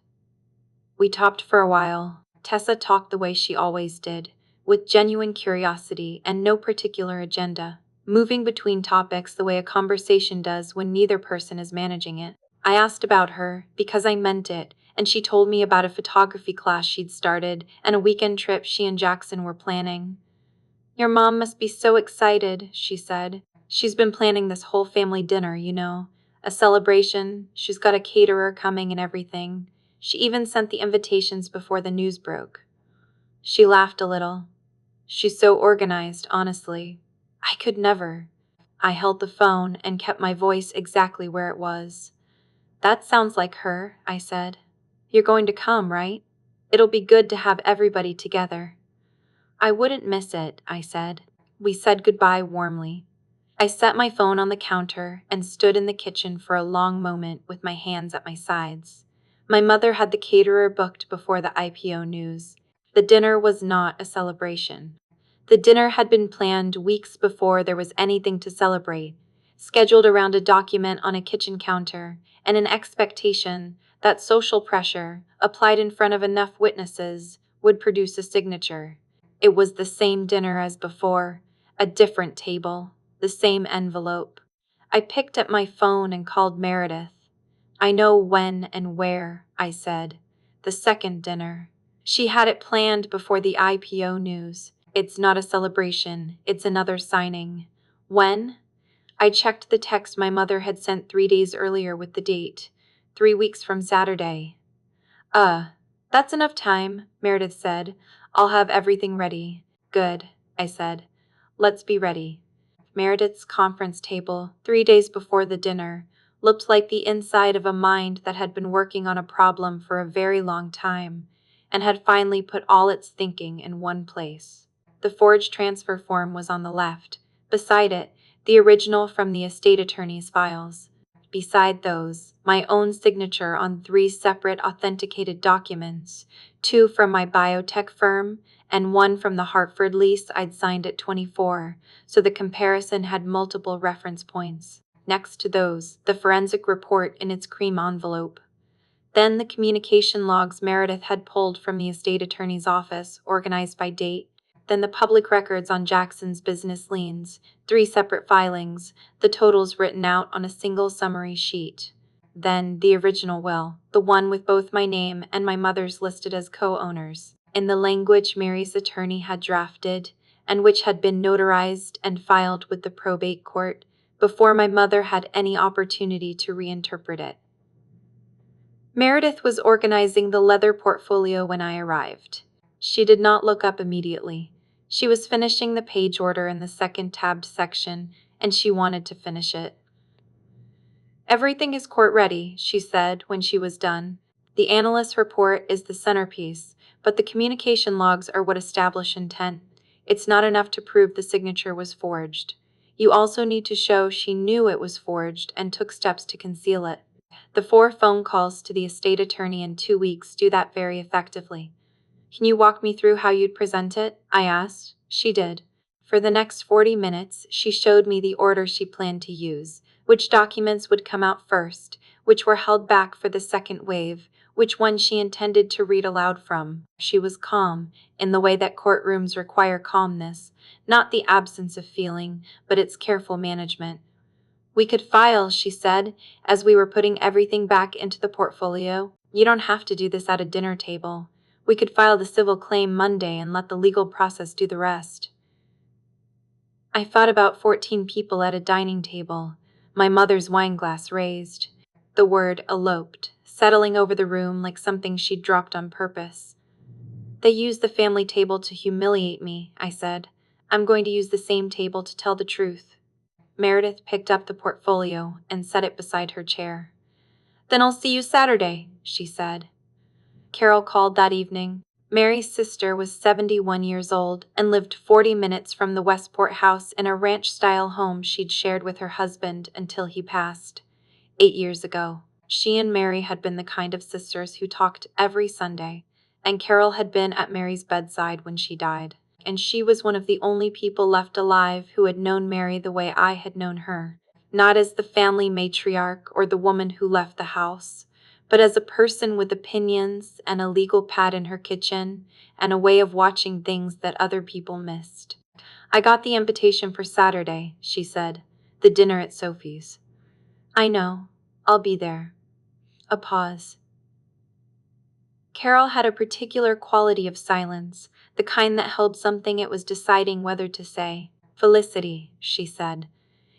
We talked for a while. Tessa talked the way she always did, with genuine curiosity and no particular agenda, moving between topics the way a conversation does when neither person is managing it. I asked about her, because I meant it, and she told me about a photography class she'd started and a weekend trip she and Jackson were planning. "Your mom must be so excited," she said. "She's been planning this whole family dinner, you know. A celebration. She's got a caterer coming and everything. She even sent the invitations before the news broke." She laughed a little. "She's so organized, honestly. I could never." I held the phone and kept my voice exactly where it was. "That sounds like her," I said. "You're going to come, right? It'll be good to have everybody together." "I wouldn't miss it," I said. We said goodbye warmly. I set my phone on the counter and stood in the kitchen for a long moment with my hands at my sides. My mother had the caterer booked before the IPO news. The dinner was not a celebration. The dinner had been planned weeks before there was anything to celebrate, scheduled around a document on a kitchen counter and an expectation that social pressure, applied in front of enough witnesses, would produce a signature. It was the same dinner as before, a different table, the same envelope. I picked up my phone and called Meredith. "I know when and where," I said. "The second dinner." She had it planned before the IPO news. "It's not a celebration, it's another signing." "When?" I checked the text my mother had sent 3 days earlier with the date. 3 weeks from Saturday. That's enough time," Meredith said. "I'll have everything ready." "Good," I said. "Let's be ready." Meredith's conference table, 3 days before the dinner, looked like the inside of a mind that had been working on a problem for a very long time, and had finally put all its thinking in one place. The forged transfer form was on the left. Beside it, the original from the estate attorney's files. Beside those, my own signature on 3 separate authenticated documents, 2 from my biotech firm and 1 from the Hartford lease I'd signed at 24, so the comparison had multiple reference points. Next to those, the forensic report in its cream envelope. Then the communication logs Meredith had pulled from the estate attorney's office, organized by date. Then the public records on Jackson's business liens, 3 separate filings, the totals written out on a single summary sheet. Then the original will, the one with both my name and my mother's listed as co-owners, in the language Mary's attorney had drafted, and which had been notarized and filed with the probate court before my mother had any opportunity to reinterpret it. Meredith was organizing the leather portfolio when I arrived. She did not look up immediately. She was finishing the page order in the second tabbed section, and she wanted to finish it. "Everything is court ready," she said when she was done. "The analyst's report is the centerpiece, but the communication logs are what establish intent. It's not enough to prove the signature was forged. You also need to show she knew it was forged and took steps to conceal it. The 4 phone calls to the estate attorney in 2 weeks do that very effectively." "Can you walk me through how you'd present it?" I asked. She did. For the next 40 minutes, she showed me the order she planned to use, which documents would come out first, which were held back for the second wave, which one she intended to read aloud from. She was calm, in the way that courtrooms require calmness, not the absence of feeling, but its careful management. "We could file," she said, as we were putting everything back into the portfolio. "You don't have to do this at a dinner table. We could file the civil claim Monday and let the legal process do the rest." I thought about 14 people at a dining table, my mother's wineglass raised. The word eloped, settling over the room like something she'd dropped on purpose. "They used the family table to humiliate me," I said. "I'm going to use the same table to tell the truth." Meredith picked up the portfolio and set it beside her chair. "Then I'll see you Saturday," she said. Carol called that evening. Mary's sister was 71 years old and lived 40 minutes from the Westport house in a ranch-style home she'd shared with her husband until he passed 8 years ago. She and Mary had been the kind of sisters who talked every Sunday, and Carol had been at Mary's bedside when she died. And she was one of the only people left alive who had known Mary the way I had known her, not as the family matriarch or the woman who left the house, but as a person with opinions and a legal pad in her kitchen and a way of watching things that other people missed. "I got the invitation for Saturday," she said, "the dinner at Sophie's." "I know. I'll be there." A pause. Carol had a particular quality of silence, the kind that held something it was deciding whether to say. "Felicity," she said,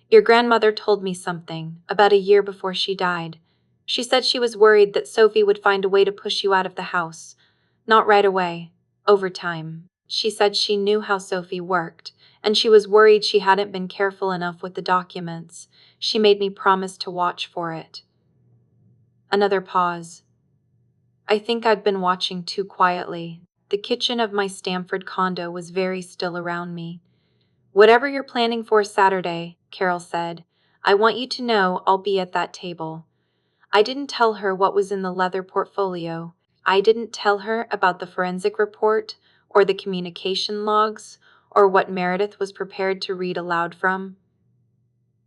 "your grandmother told me something, about a year before she died. She said she was worried that Sophie would find a way to push you out of the house. Not right away, over time. She said she knew how Sophie worked, and she was worried she hadn't been careful enough with the documents. She made me promise to watch for it." Another pause. I think I'd been watching too quietly. The kitchen of my Stamford condo was very still around me. "Whatever you're planning for Saturday," Carol said, "I want you to know I'll be at that table." I didn't tell her what was in the leather portfolio. I didn't tell her about the forensic report, or the communication logs, or what Meredith was prepared to read aloud from.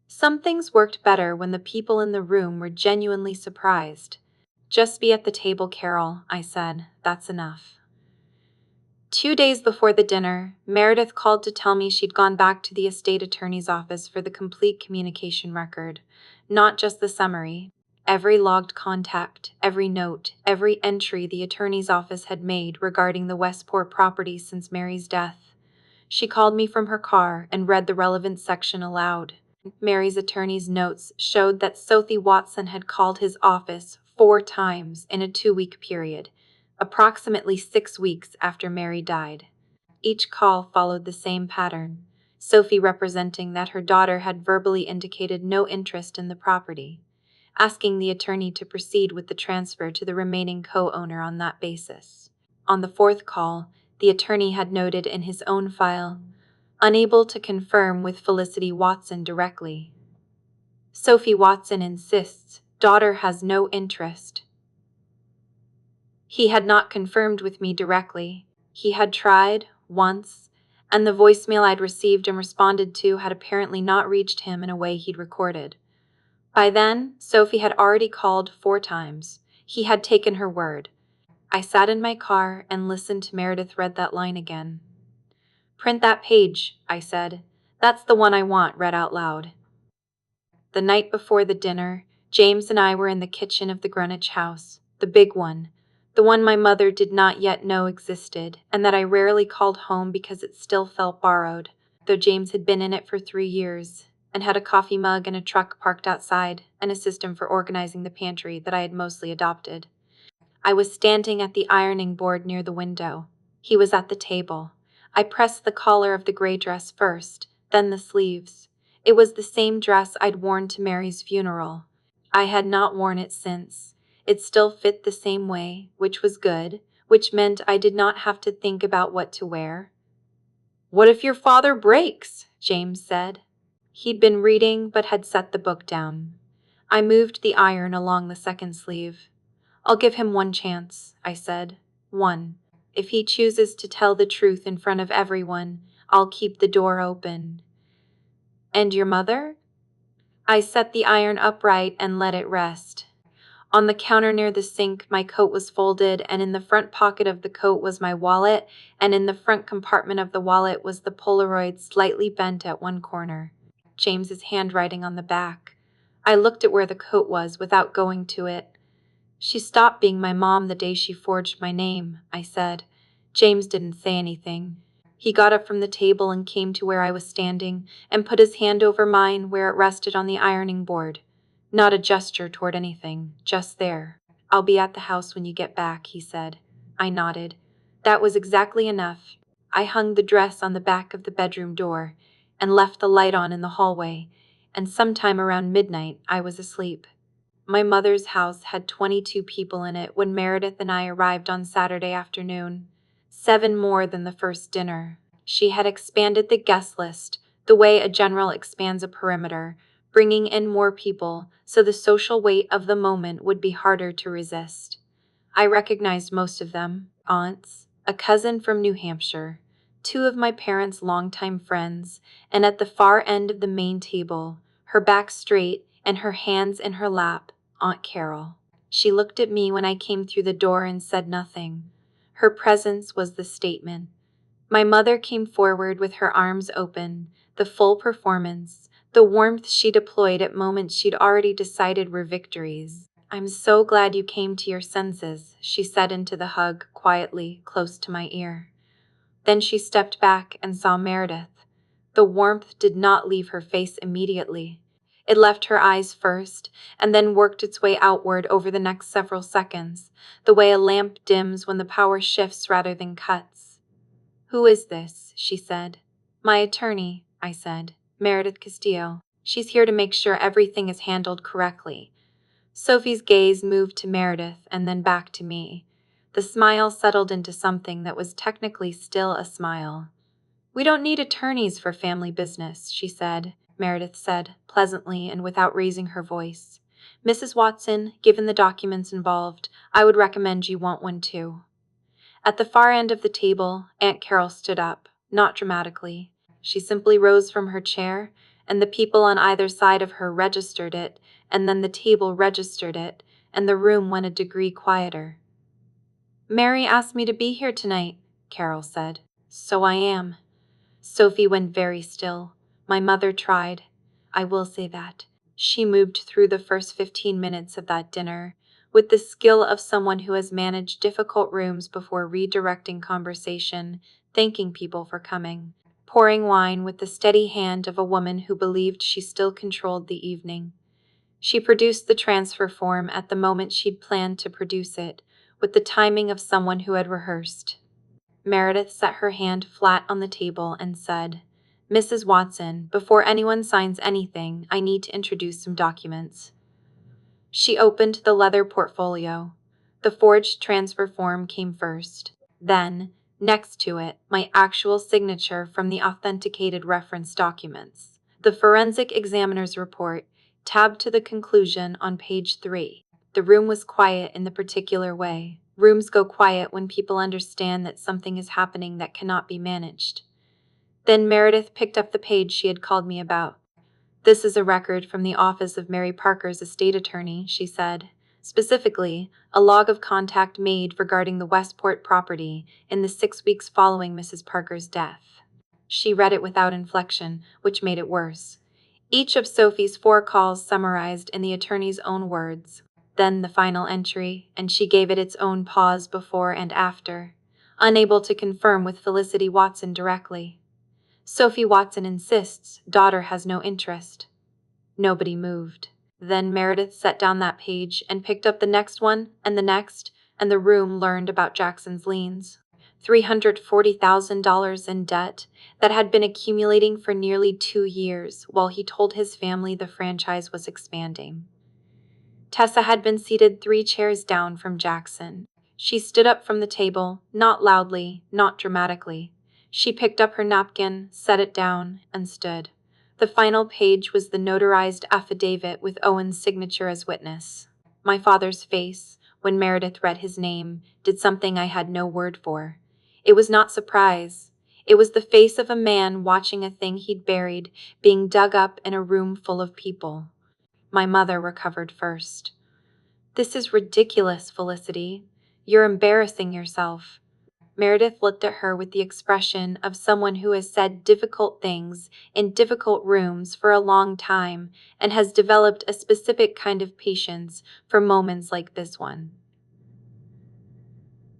Some things worked better when the people in the room were genuinely surprised. "Just be at the table, Carol," I said. "That's enough." 2 days before the dinner, Meredith called to tell me she'd gone back to the estate attorney's office for the complete communication record, not just the summary. Every logged contact, every note, every entry the attorney's office had made regarding the Westport property since Mary's death. She called me from her car and read the relevant section aloud. Mary's attorney's notes showed that Sophie Watson had called his office 4 times in a 2-week period, approximately 6 weeks after Mary died. Each call followed the same pattern, Sophie representing that her daughter had verbally indicated no interest in the property, asking the attorney to proceed with the transfer to the remaining co-owner on that basis. On the 4th call, the attorney had noted in his own file, "Unable to confirm with Felicity Watson directly." Sophie Watson insists, daughter has no interest. He had not confirmed with me directly. He had tried, once, and the voicemail I'd received and responded to had apparently not reached him in a way he'd recorded. By then, Sophie had already called 4 times. He had taken her word. I sat in my car and listened to Meredith read that line again. Print that page, I said. That's the one I want read out loud. The night before the dinner, James and I were in the kitchen of the Greenwich house, the big one, the one my mother did not yet know existed, and that I rarely called home because it still felt borrowed, though James had been in it for 3 years, and had a coffee mug and a truck parked outside, and a system for organizing the pantry that I had mostly adopted. I was standing at the ironing board near the window. He was at the table. I pressed the collar of the gray dress first, then the sleeves. It was the same dress I'd worn to Mary's funeral. I had not worn it since. It still fit the same way, which was good, which meant I did not have to think about what to wear. "What if your father breaks?" James said. He'd been reading but had set the book down. I moved the iron along the second sleeve. "I'll give him 1 chance," I said. 1. If he chooses to tell the truth in front of everyone, I'll keep the door open. "And your mother?" I set the iron upright and let it rest. On the counter near the sink, my coat was folded, and in the front pocket of the coat was my wallet, and in the front compartment of the wallet was the Polaroid slightly bent at one corner. James's handwriting on the back. I looked at where the coat was without going to it. "She stopped being my mom the day she forged my name," I said. James didn't say anything. He got up from the table and came to where I was standing and put his hand over mine where it rested on the ironing board. Not a gesture toward anything, just there. "I'll be at the house when you get back," he said. I nodded. That was exactly enough. I hung the dress on the back of the bedroom door and left the light on in the hallway, and sometime around midnight I was asleep. My mother's house had 22 people in it when Meredith and I arrived on Saturday afternoon. 7 more than the first dinner. She had expanded the guest list, the way a general expands a perimeter, bringing in more people, so the social weight of the moment would be harder to resist. I recognized most of them: aunts, a cousin from New Hampshire, 2 of my parents' longtime friends, and at the far end of the main table, her back straight and her hands in her lap, Aunt Carol. She looked at me when I came through the door and said nothing. Her presence was the statement. My mother came forward with her arms open, the full performance, the warmth she deployed at moments she'd already decided were victories. "I'm so glad you came to your senses," she said into the hug, quietly, close to my ear. Then she stepped back and saw Meredith. The warmth did not leave her face immediately. It left her eyes first, and then worked its way outward over the next several seconds, the way a lamp dims when the power shifts rather than cuts. "Who is this?" she said. "My attorney," I said. "Meredith Castillo. She's here to make sure everything is handled correctly." Sophie's gaze moved to Meredith and then back to me. The smile settled into something that was technically still a smile. "We don't need attorneys for family business," she said. Meredith said, pleasantly and without raising her voice. "Mrs. Watson, given the documents involved, I would recommend you want one too." At the far end of the table, Aunt Carol stood up, not dramatically. She simply rose from her chair, and the people on either side of her registered it, and then the table registered it, and the room went a degree quieter. "Mary asked me to be here tonight," Carol said. "So I am." Sophie went very still. My mother tried. I will say that. She moved through the first 15 minutes of that dinner with the skill of someone who has managed difficult rooms before redirecting conversation, thanking people for coming, pouring wine with the steady hand of a woman who believed she still controlled the evening. She produced the transfer form at the moment she'd planned to produce it, with the timing of someone who had rehearsed. Meredith set her hand flat on the table and said, "Mrs. Watson, before anyone signs anything, I need to introduce some documents." She opened the leather portfolio. The forged transfer form came first. Then, next to it, my actual signature from the authenticated reference documents. The forensic examiner's report, Tab to the conclusion on page 3. The room was quiet in the particular way. Rooms go quiet when people understand that something is happening that cannot be managed. Then Meredith picked up the page she had called me about. This is a record from the office of Mary Parker's estate attorney, she said. Specifically, a log of contact made regarding the Westport property in the 6 weeks following Mrs. Parker's death. She read it without inflection, which made it worse. Each of Sophie's 4 calls summarized in the attorney's own words. Then the final entry, and she gave it its own pause before and after, unable to confirm with Felicity Watson directly. Sophie Watson insists daughter has no interest. Nobody moved. Then Meredith set down that page and picked up the next one and the next, and the room learned about Jackson's liens. $340,000 in debt that had been accumulating for nearly 2 years while he told his family the franchise was expanding. Tessa had been seated 3 chairs down from Jackson. She stood up from the table, not loudly, not dramatically. She picked up her napkin, set it down, and stood. The final page was the notarized affidavit with Owen's signature as witness. My father's face, when Meredith read his name, did something I had no word for. It was not surprise. It was the face of a man watching a thing he'd buried being dug up in a room full of people. My mother recovered first. "This is ridiculous, Felicity. You're embarrassing yourself." Meredith looked at her with the expression of someone who has said difficult things in difficult rooms for a long time and has developed a specific kind of patience for moments like this one.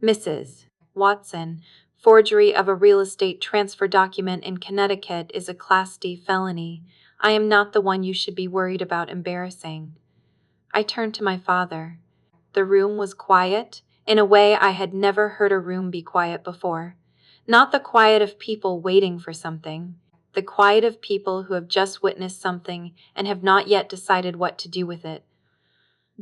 "Mrs. Watson, forgery of a real estate transfer document in Connecticut is a Class D felony. I am not the one you should be worried about embarrassing." I turned to my father. The room was quiet, in a way I had never heard a room be quiet before. Not the quiet of people waiting for something, the quiet of people who have just witnessed something and have not yet decided what to do with it.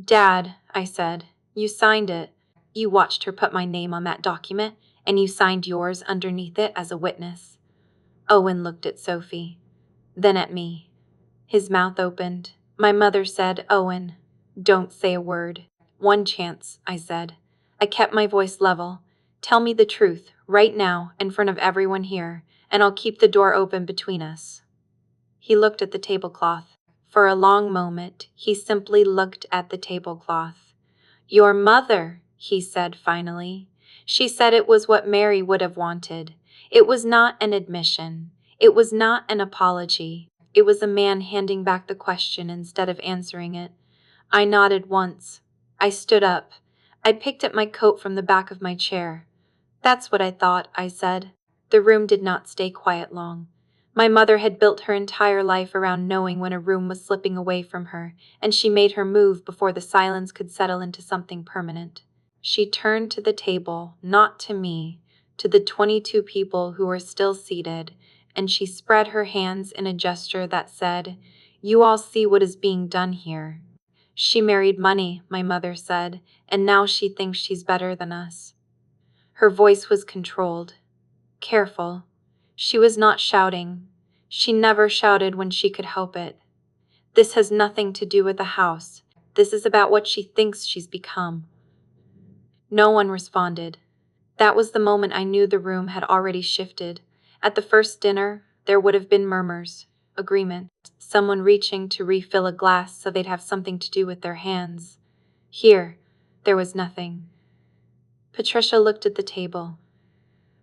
"Dad," I said, "you signed it. You watched her put my name on that document, and you signed yours underneath it as a witness." Owen looked at Sophie, then at me. His mouth opened. My mother said, "Owen, don't say a word." "One chance," I said. I kept my voice level. "Tell me the truth, right now, in front of everyone here, and I'll keep the door open between us." He looked at the tablecloth. For a long moment, he simply looked at the tablecloth. "Your mother," he said finally. "She said it was what Mary would have wanted. It was not an admission. It was not an apology. It was a man handing back the question instead of answering it." I nodded once. I stood up. I picked at my coat from the back of my chair. "That's what I thought," I said. The room did not stay quiet long. My mother had built her entire life around knowing when a room was slipping away from her, and she made her move before the silence could settle into something permanent. She turned to the table, not to me, to the 22 people who were still seated, and she spread her hands in a gesture that said, "You all see what is being done here. She married money," my mother said, "and now she thinks she's better than us." Her voice was controlled, careful. She was not shouting. She never shouted when she could help it. "This has nothing to do with the house. This is about what she thinks she's become." No one responded. That was the moment I knew the room had already shifted. At the first dinner, there would have been murmurs, agreement, someone reaching to refill a glass so they'd have something to do with their hands. Here, there was nothing. Patricia looked at the table.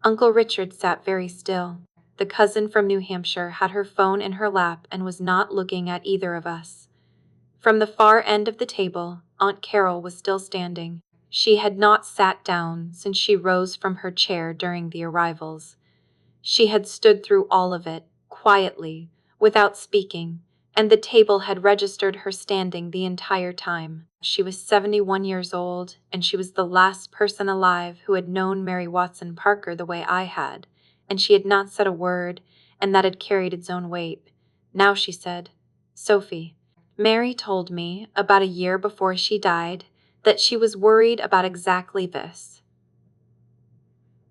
Uncle Richard sat very still. The cousin from New Hampshire had her phone in her lap and was not looking at either of us. From the far end of the table, Aunt Carol was still standing. She had not sat down since she rose from her chair during the arrivals. She had stood through all of it, quietly, without speaking, and the table had registered her standing the entire time. She was 71 years old, and she was the last person alive who had known Mary Watson Parker the way I had, and she had not said a word, and that had carried its own weight. Now she said, "Sophie, Mary told me, about a year before she died, that she was worried about exactly this."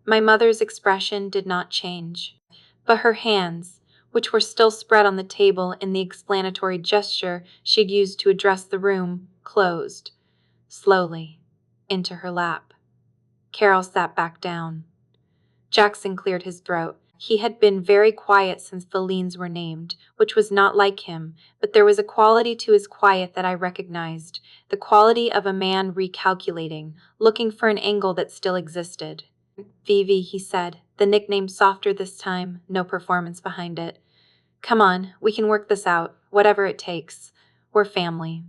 My mother's expression did not change, but her hands, which were still spread on the table in the explanatory gesture she'd used to address the room, closed, slowly, into her lap. Carol sat back down. Jackson cleared his throat. He had been very quiet since the liens were named, which was not like him, but there was a quality to his quiet that I recognized, the quality of a man recalculating, looking for an angle that still existed. Vivi, he said, the nickname softer this time, no performance behind it. Come on, we can work this out, whatever it takes. We're family.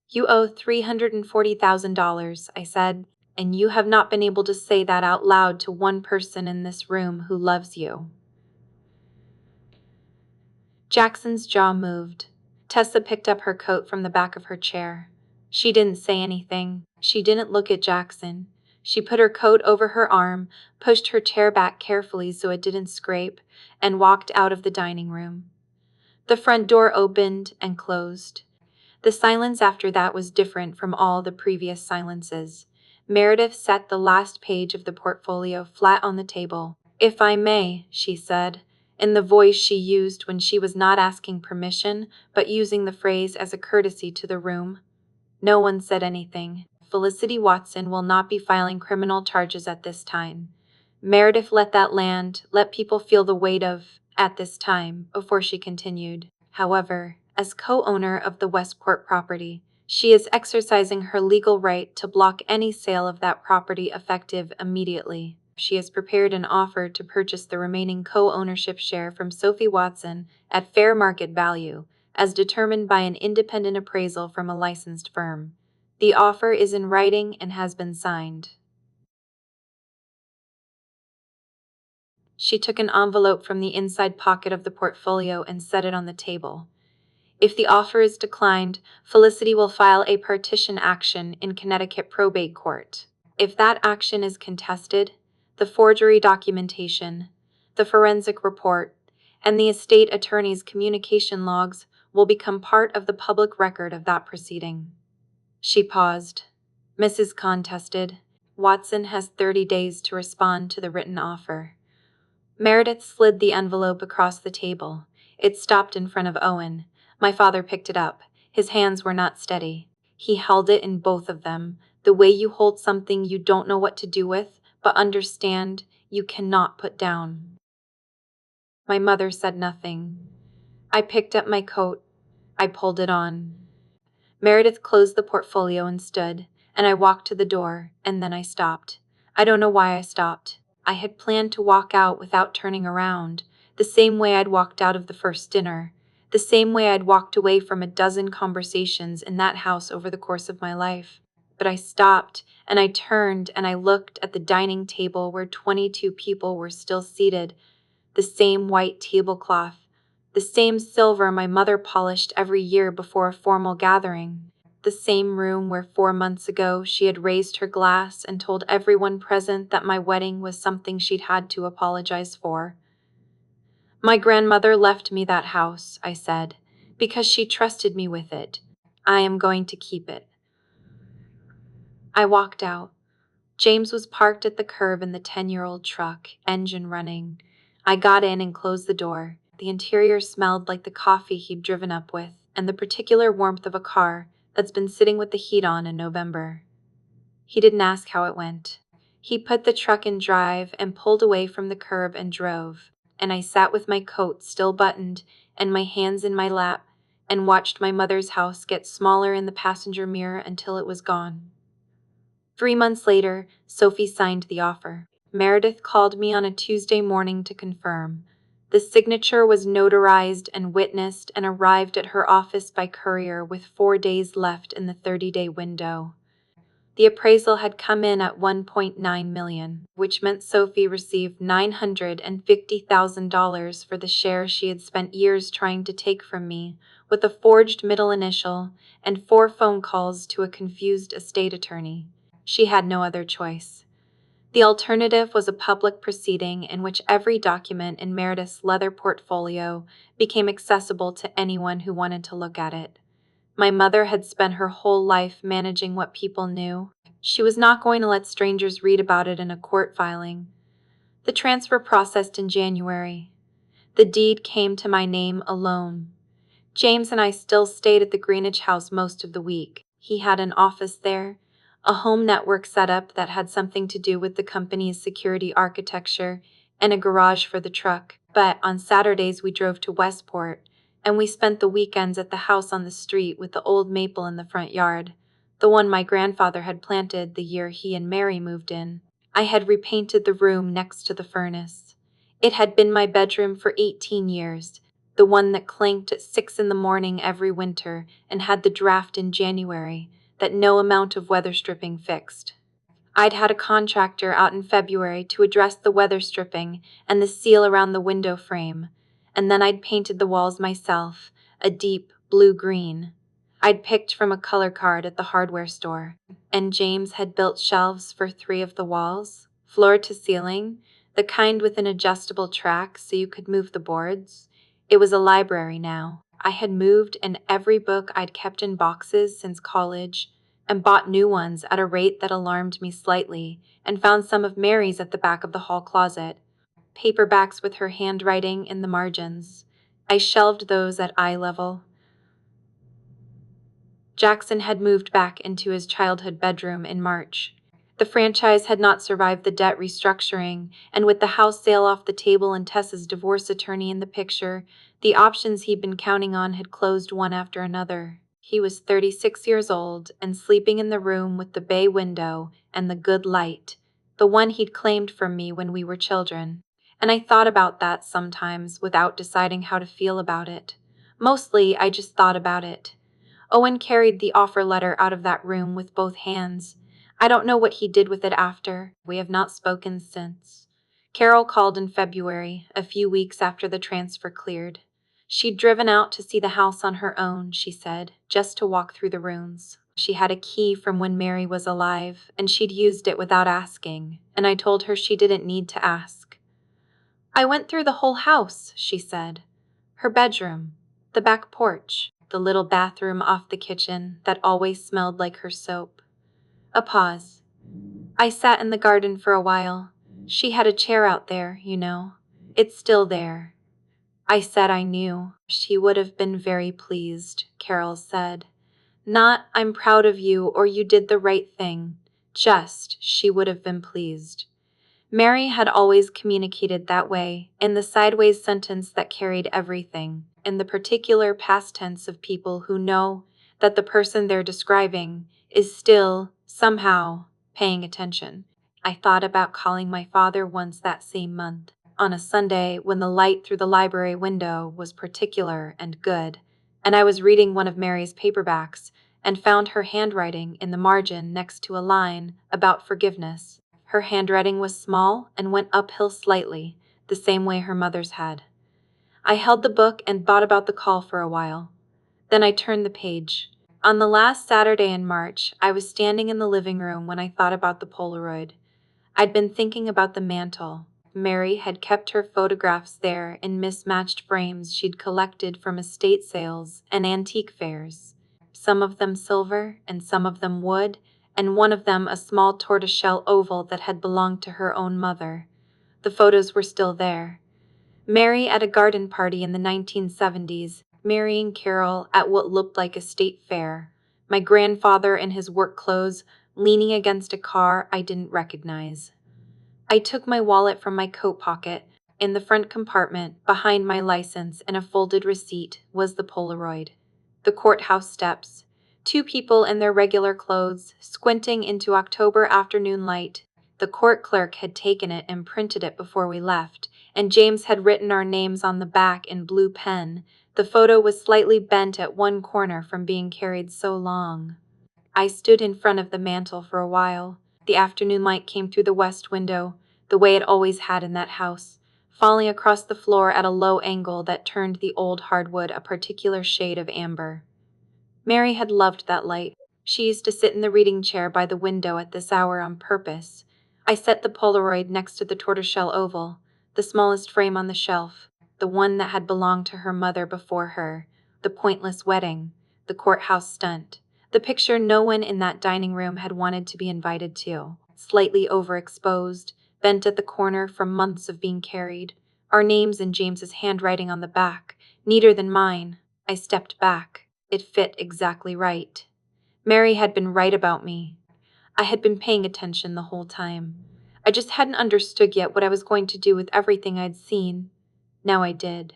You owe $340,000, I said, and you have not been able to say that out loud to one person in this room who loves you. Jackson's jaw moved. Tessa picked up her coat from the back of her chair. She didn't say anything. She didn't look at Jackson. She put her coat over her arm, pushed her chair back carefully so it didn't scrape, and walked out of the dining room. The front door opened and closed. The silence after that was different from all the previous silences. Meredith set the last page of the portfolio flat on the table. If I may, she said, in the voice she used when she was not asking permission, but using the phrase as a courtesy to the room. No one said anything. Felicity Watson will not be filing criminal charges at this time. Meredith let that land, let people feel the weight of, at this time, before she continued. However, as co-owner of the Westport property, she is exercising her legal right to block any sale of that property effective immediately. She has prepared an offer to purchase the remaining co-ownership share from Sophie Watson at fair market value, as determined by an independent appraisal from a licensed firm. The offer is in writing and has been signed. She took an envelope from the inside pocket of the portfolio and set it on the table. If the offer is declined, Felicity will file a partition action in Connecticut probate court. If that action is contested, the forgery documentation, the forensic report, and the estate attorney's communication logs will become part of the public record of that proceeding. She paused. Mrs. contested. Watson has 30 days to respond to the written offer. Meredith slid the envelope across the table. It stopped in front of Owen. My father picked it up. His hands were not steady. He held it in both of them, the way you hold something you don't know what to do with, but understand you cannot put down. My mother said nothing. I picked up my coat. I pulled it on. Meredith closed the portfolio and stood, and I walked to the door, and then I stopped. I don't know why I stopped. I had planned to walk out without turning around, the same way I'd walked out of the first dinner, the same way I'd walked away from a dozen conversations in that house over the course of my life. But I stopped, and I turned, and I looked at the dining table where 22 people were still seated, the same white tablecloth, the same silver my mother polished every year before a formal gathering, the same room where 4 months ago she had raised her glass and told everyone present that my wedding was something she'd had to apologize for. My grandmother left me that house, I said, because she trusted me with it. I am going to keep it. I walked out. James was parked at the curb in the 10-year-old truck, engine running. I got in and closed the door. The interior smelled like the coffee he'd driven up with, and the particular warmth of a car that's been sitting with the heat on in November. He didn't ask how it went. He put the truck in drive and pulled away from the curb and drove, and I sat with my coat still buttoned and my hands in my lap and watched my mother's house get smaller in the passenger mirror until it was gone. 3 months later, Sophie signed the offer. Meredith called me on a Tuesday morning to confirm. The signature was notarized and witnessed and arrived at her office by courier with 4 days left in the 30-day window. The appraisal had come in at $1.9 million, which meant Sophie received $950,000 for the share she had spent years trying to take from me, with a forged middle initial and 4 phone calls to a confused estate attorney. She had no other choice. The alternative was a public proceeding in which every document in Meredith's leather portfolio became accessible to anyone who wanted to look at it. My mother had spent her whole life managing what people knew. She was not going to let strangers read about it in a court filing. The transfer processed in January. The deed came to my name alone. James and I still stayed at the Greenwich house most of the week. He had an office there, a home network setup that had something to do with the company's security architecture, and a garage for the truck. But on Saturdays we drove to Westport, and we spent the weekends at the house on the street with the old maple in the front yard, the one my grandfather had planted the year he and Mary moved in. I had repainted the room next to the furnace. It had been my bedroom for 18 years, the one that clanked at 6 in the morning every winter and had the draft in January that no amount of weather stripping fixed. I'd had a contractor out in February to address the weather stripping and the seal around the window frame, and then I'd painted the walls myself, a deep blue-green. I'd picked from a color card at the hardware store, and James had built shelves for 3 of the walls, floor to ceiling, the kind with an adjustable track so you could move the boards. It was a library now. I had moved in every book I'd kept in boxes since college and bought new ones at a rate that alarmed me slightly, and found some of Mary's at the back of the hall closet, paperbacks with her handwriting in the margins. I shelved those at eye level. Jackson had moved back into his childhood bedroom in March. The franchise had not survived the debt restructuring, and with the house sale off the table and Tessa's divorce attorney in the picture, the options he'd been counting on had closed one after another. He was 36 years old and sleeping in the room with the bay window and the good light, the one he'd claimed from me when we were children. And I thought about that sometimes without deciding how to feel about it. Mostly, I just thought about it. Owen carried the offer letter out of that room with both hands. I don't know what he did with it after. We have not spoken since. Carol called in February, a few weeks after the transfer cleared. She'd driven out to see the house on her own, she said, just to walk through the rooms. She had a key from when Mary was alive, and she'd used it without asking, and I told her she didn't need to ask. I went through the whole house, she said. Her bedroom, the back porch, the little bathroom off the kitchen that always smelled like her soap. A pause. I sat in the garden for a while. She had a chair out there, you know. It's still there. I said I knew. She would have been very pleased, Carol said. Not, I'm proud of you or you did the right thing. Just, she would have been pleased. Mary had always communicated that way, in the sideways sentence that carried everything, in the particular past tense of people who know that the person they're describing is still, somehow, paying attention. I thought about calling my father once that same month, on a Sunday when the light through the library window was particular and good, and I was reading one of Mary's paperbacks and found her handwriting in the margin next to a line about forgiveness. Her handwriting was small and went uphill slightly, the same way her mother's had. I held the book and thought about the call for a while. Then I turned the page. On the last Saturday in March, I was standing in the living room when I thought about the Polaroid. I'd been thinking about the mantel. Mary had kept her photographs there in mismatched frames she'd collected from estate sales and antique fairs. Some of them silver and some of them wood, and one of them a small tortoiseshell oval that had belonged to her own mother. The photos were still there. Mary at a garden party in the 1970s, marrying Carol at what looked like a state fair. My grandfather in his work clothes, leaning against a car I didn't recognize. I took my wallet from my coat pocket. In the front compartment, behind my license and a folded receipt, was the Polaroid. The courthouse steps. 2 people in their regular clothes, squinting into October afternoon light. The court clerk had taken it and printed it before we left, and James had written our names on the back in blue pen. The photo was slightly bent at one corner from being carried so long. I stood in front of the mantel for a while. The afternoon light came through the west window, the way it always had in that house, falling across the floor at a low angle that turned the old hardwood a particular shade of amber. Mary had loved that light. She used to sit in the reading chair by the window at this hour on purpose. I set the Polaroid next to the tortoiseshell oval, the smallest frame on the shelf, the one that had belonged to her mother before her, the pointless wedding, the courthouse stunt, the picture no one in that dining room had wanted to be invited to, slightly overexposed, bent at the corner from months of being carried, our names and James's handwriting on the back, neater than mine. I stepped back. It fit exactly right. Mary had been right about me. I had been paying attention the whole time. I just hadn't understood yet what I was going to do with everything I'd seen. Now I did.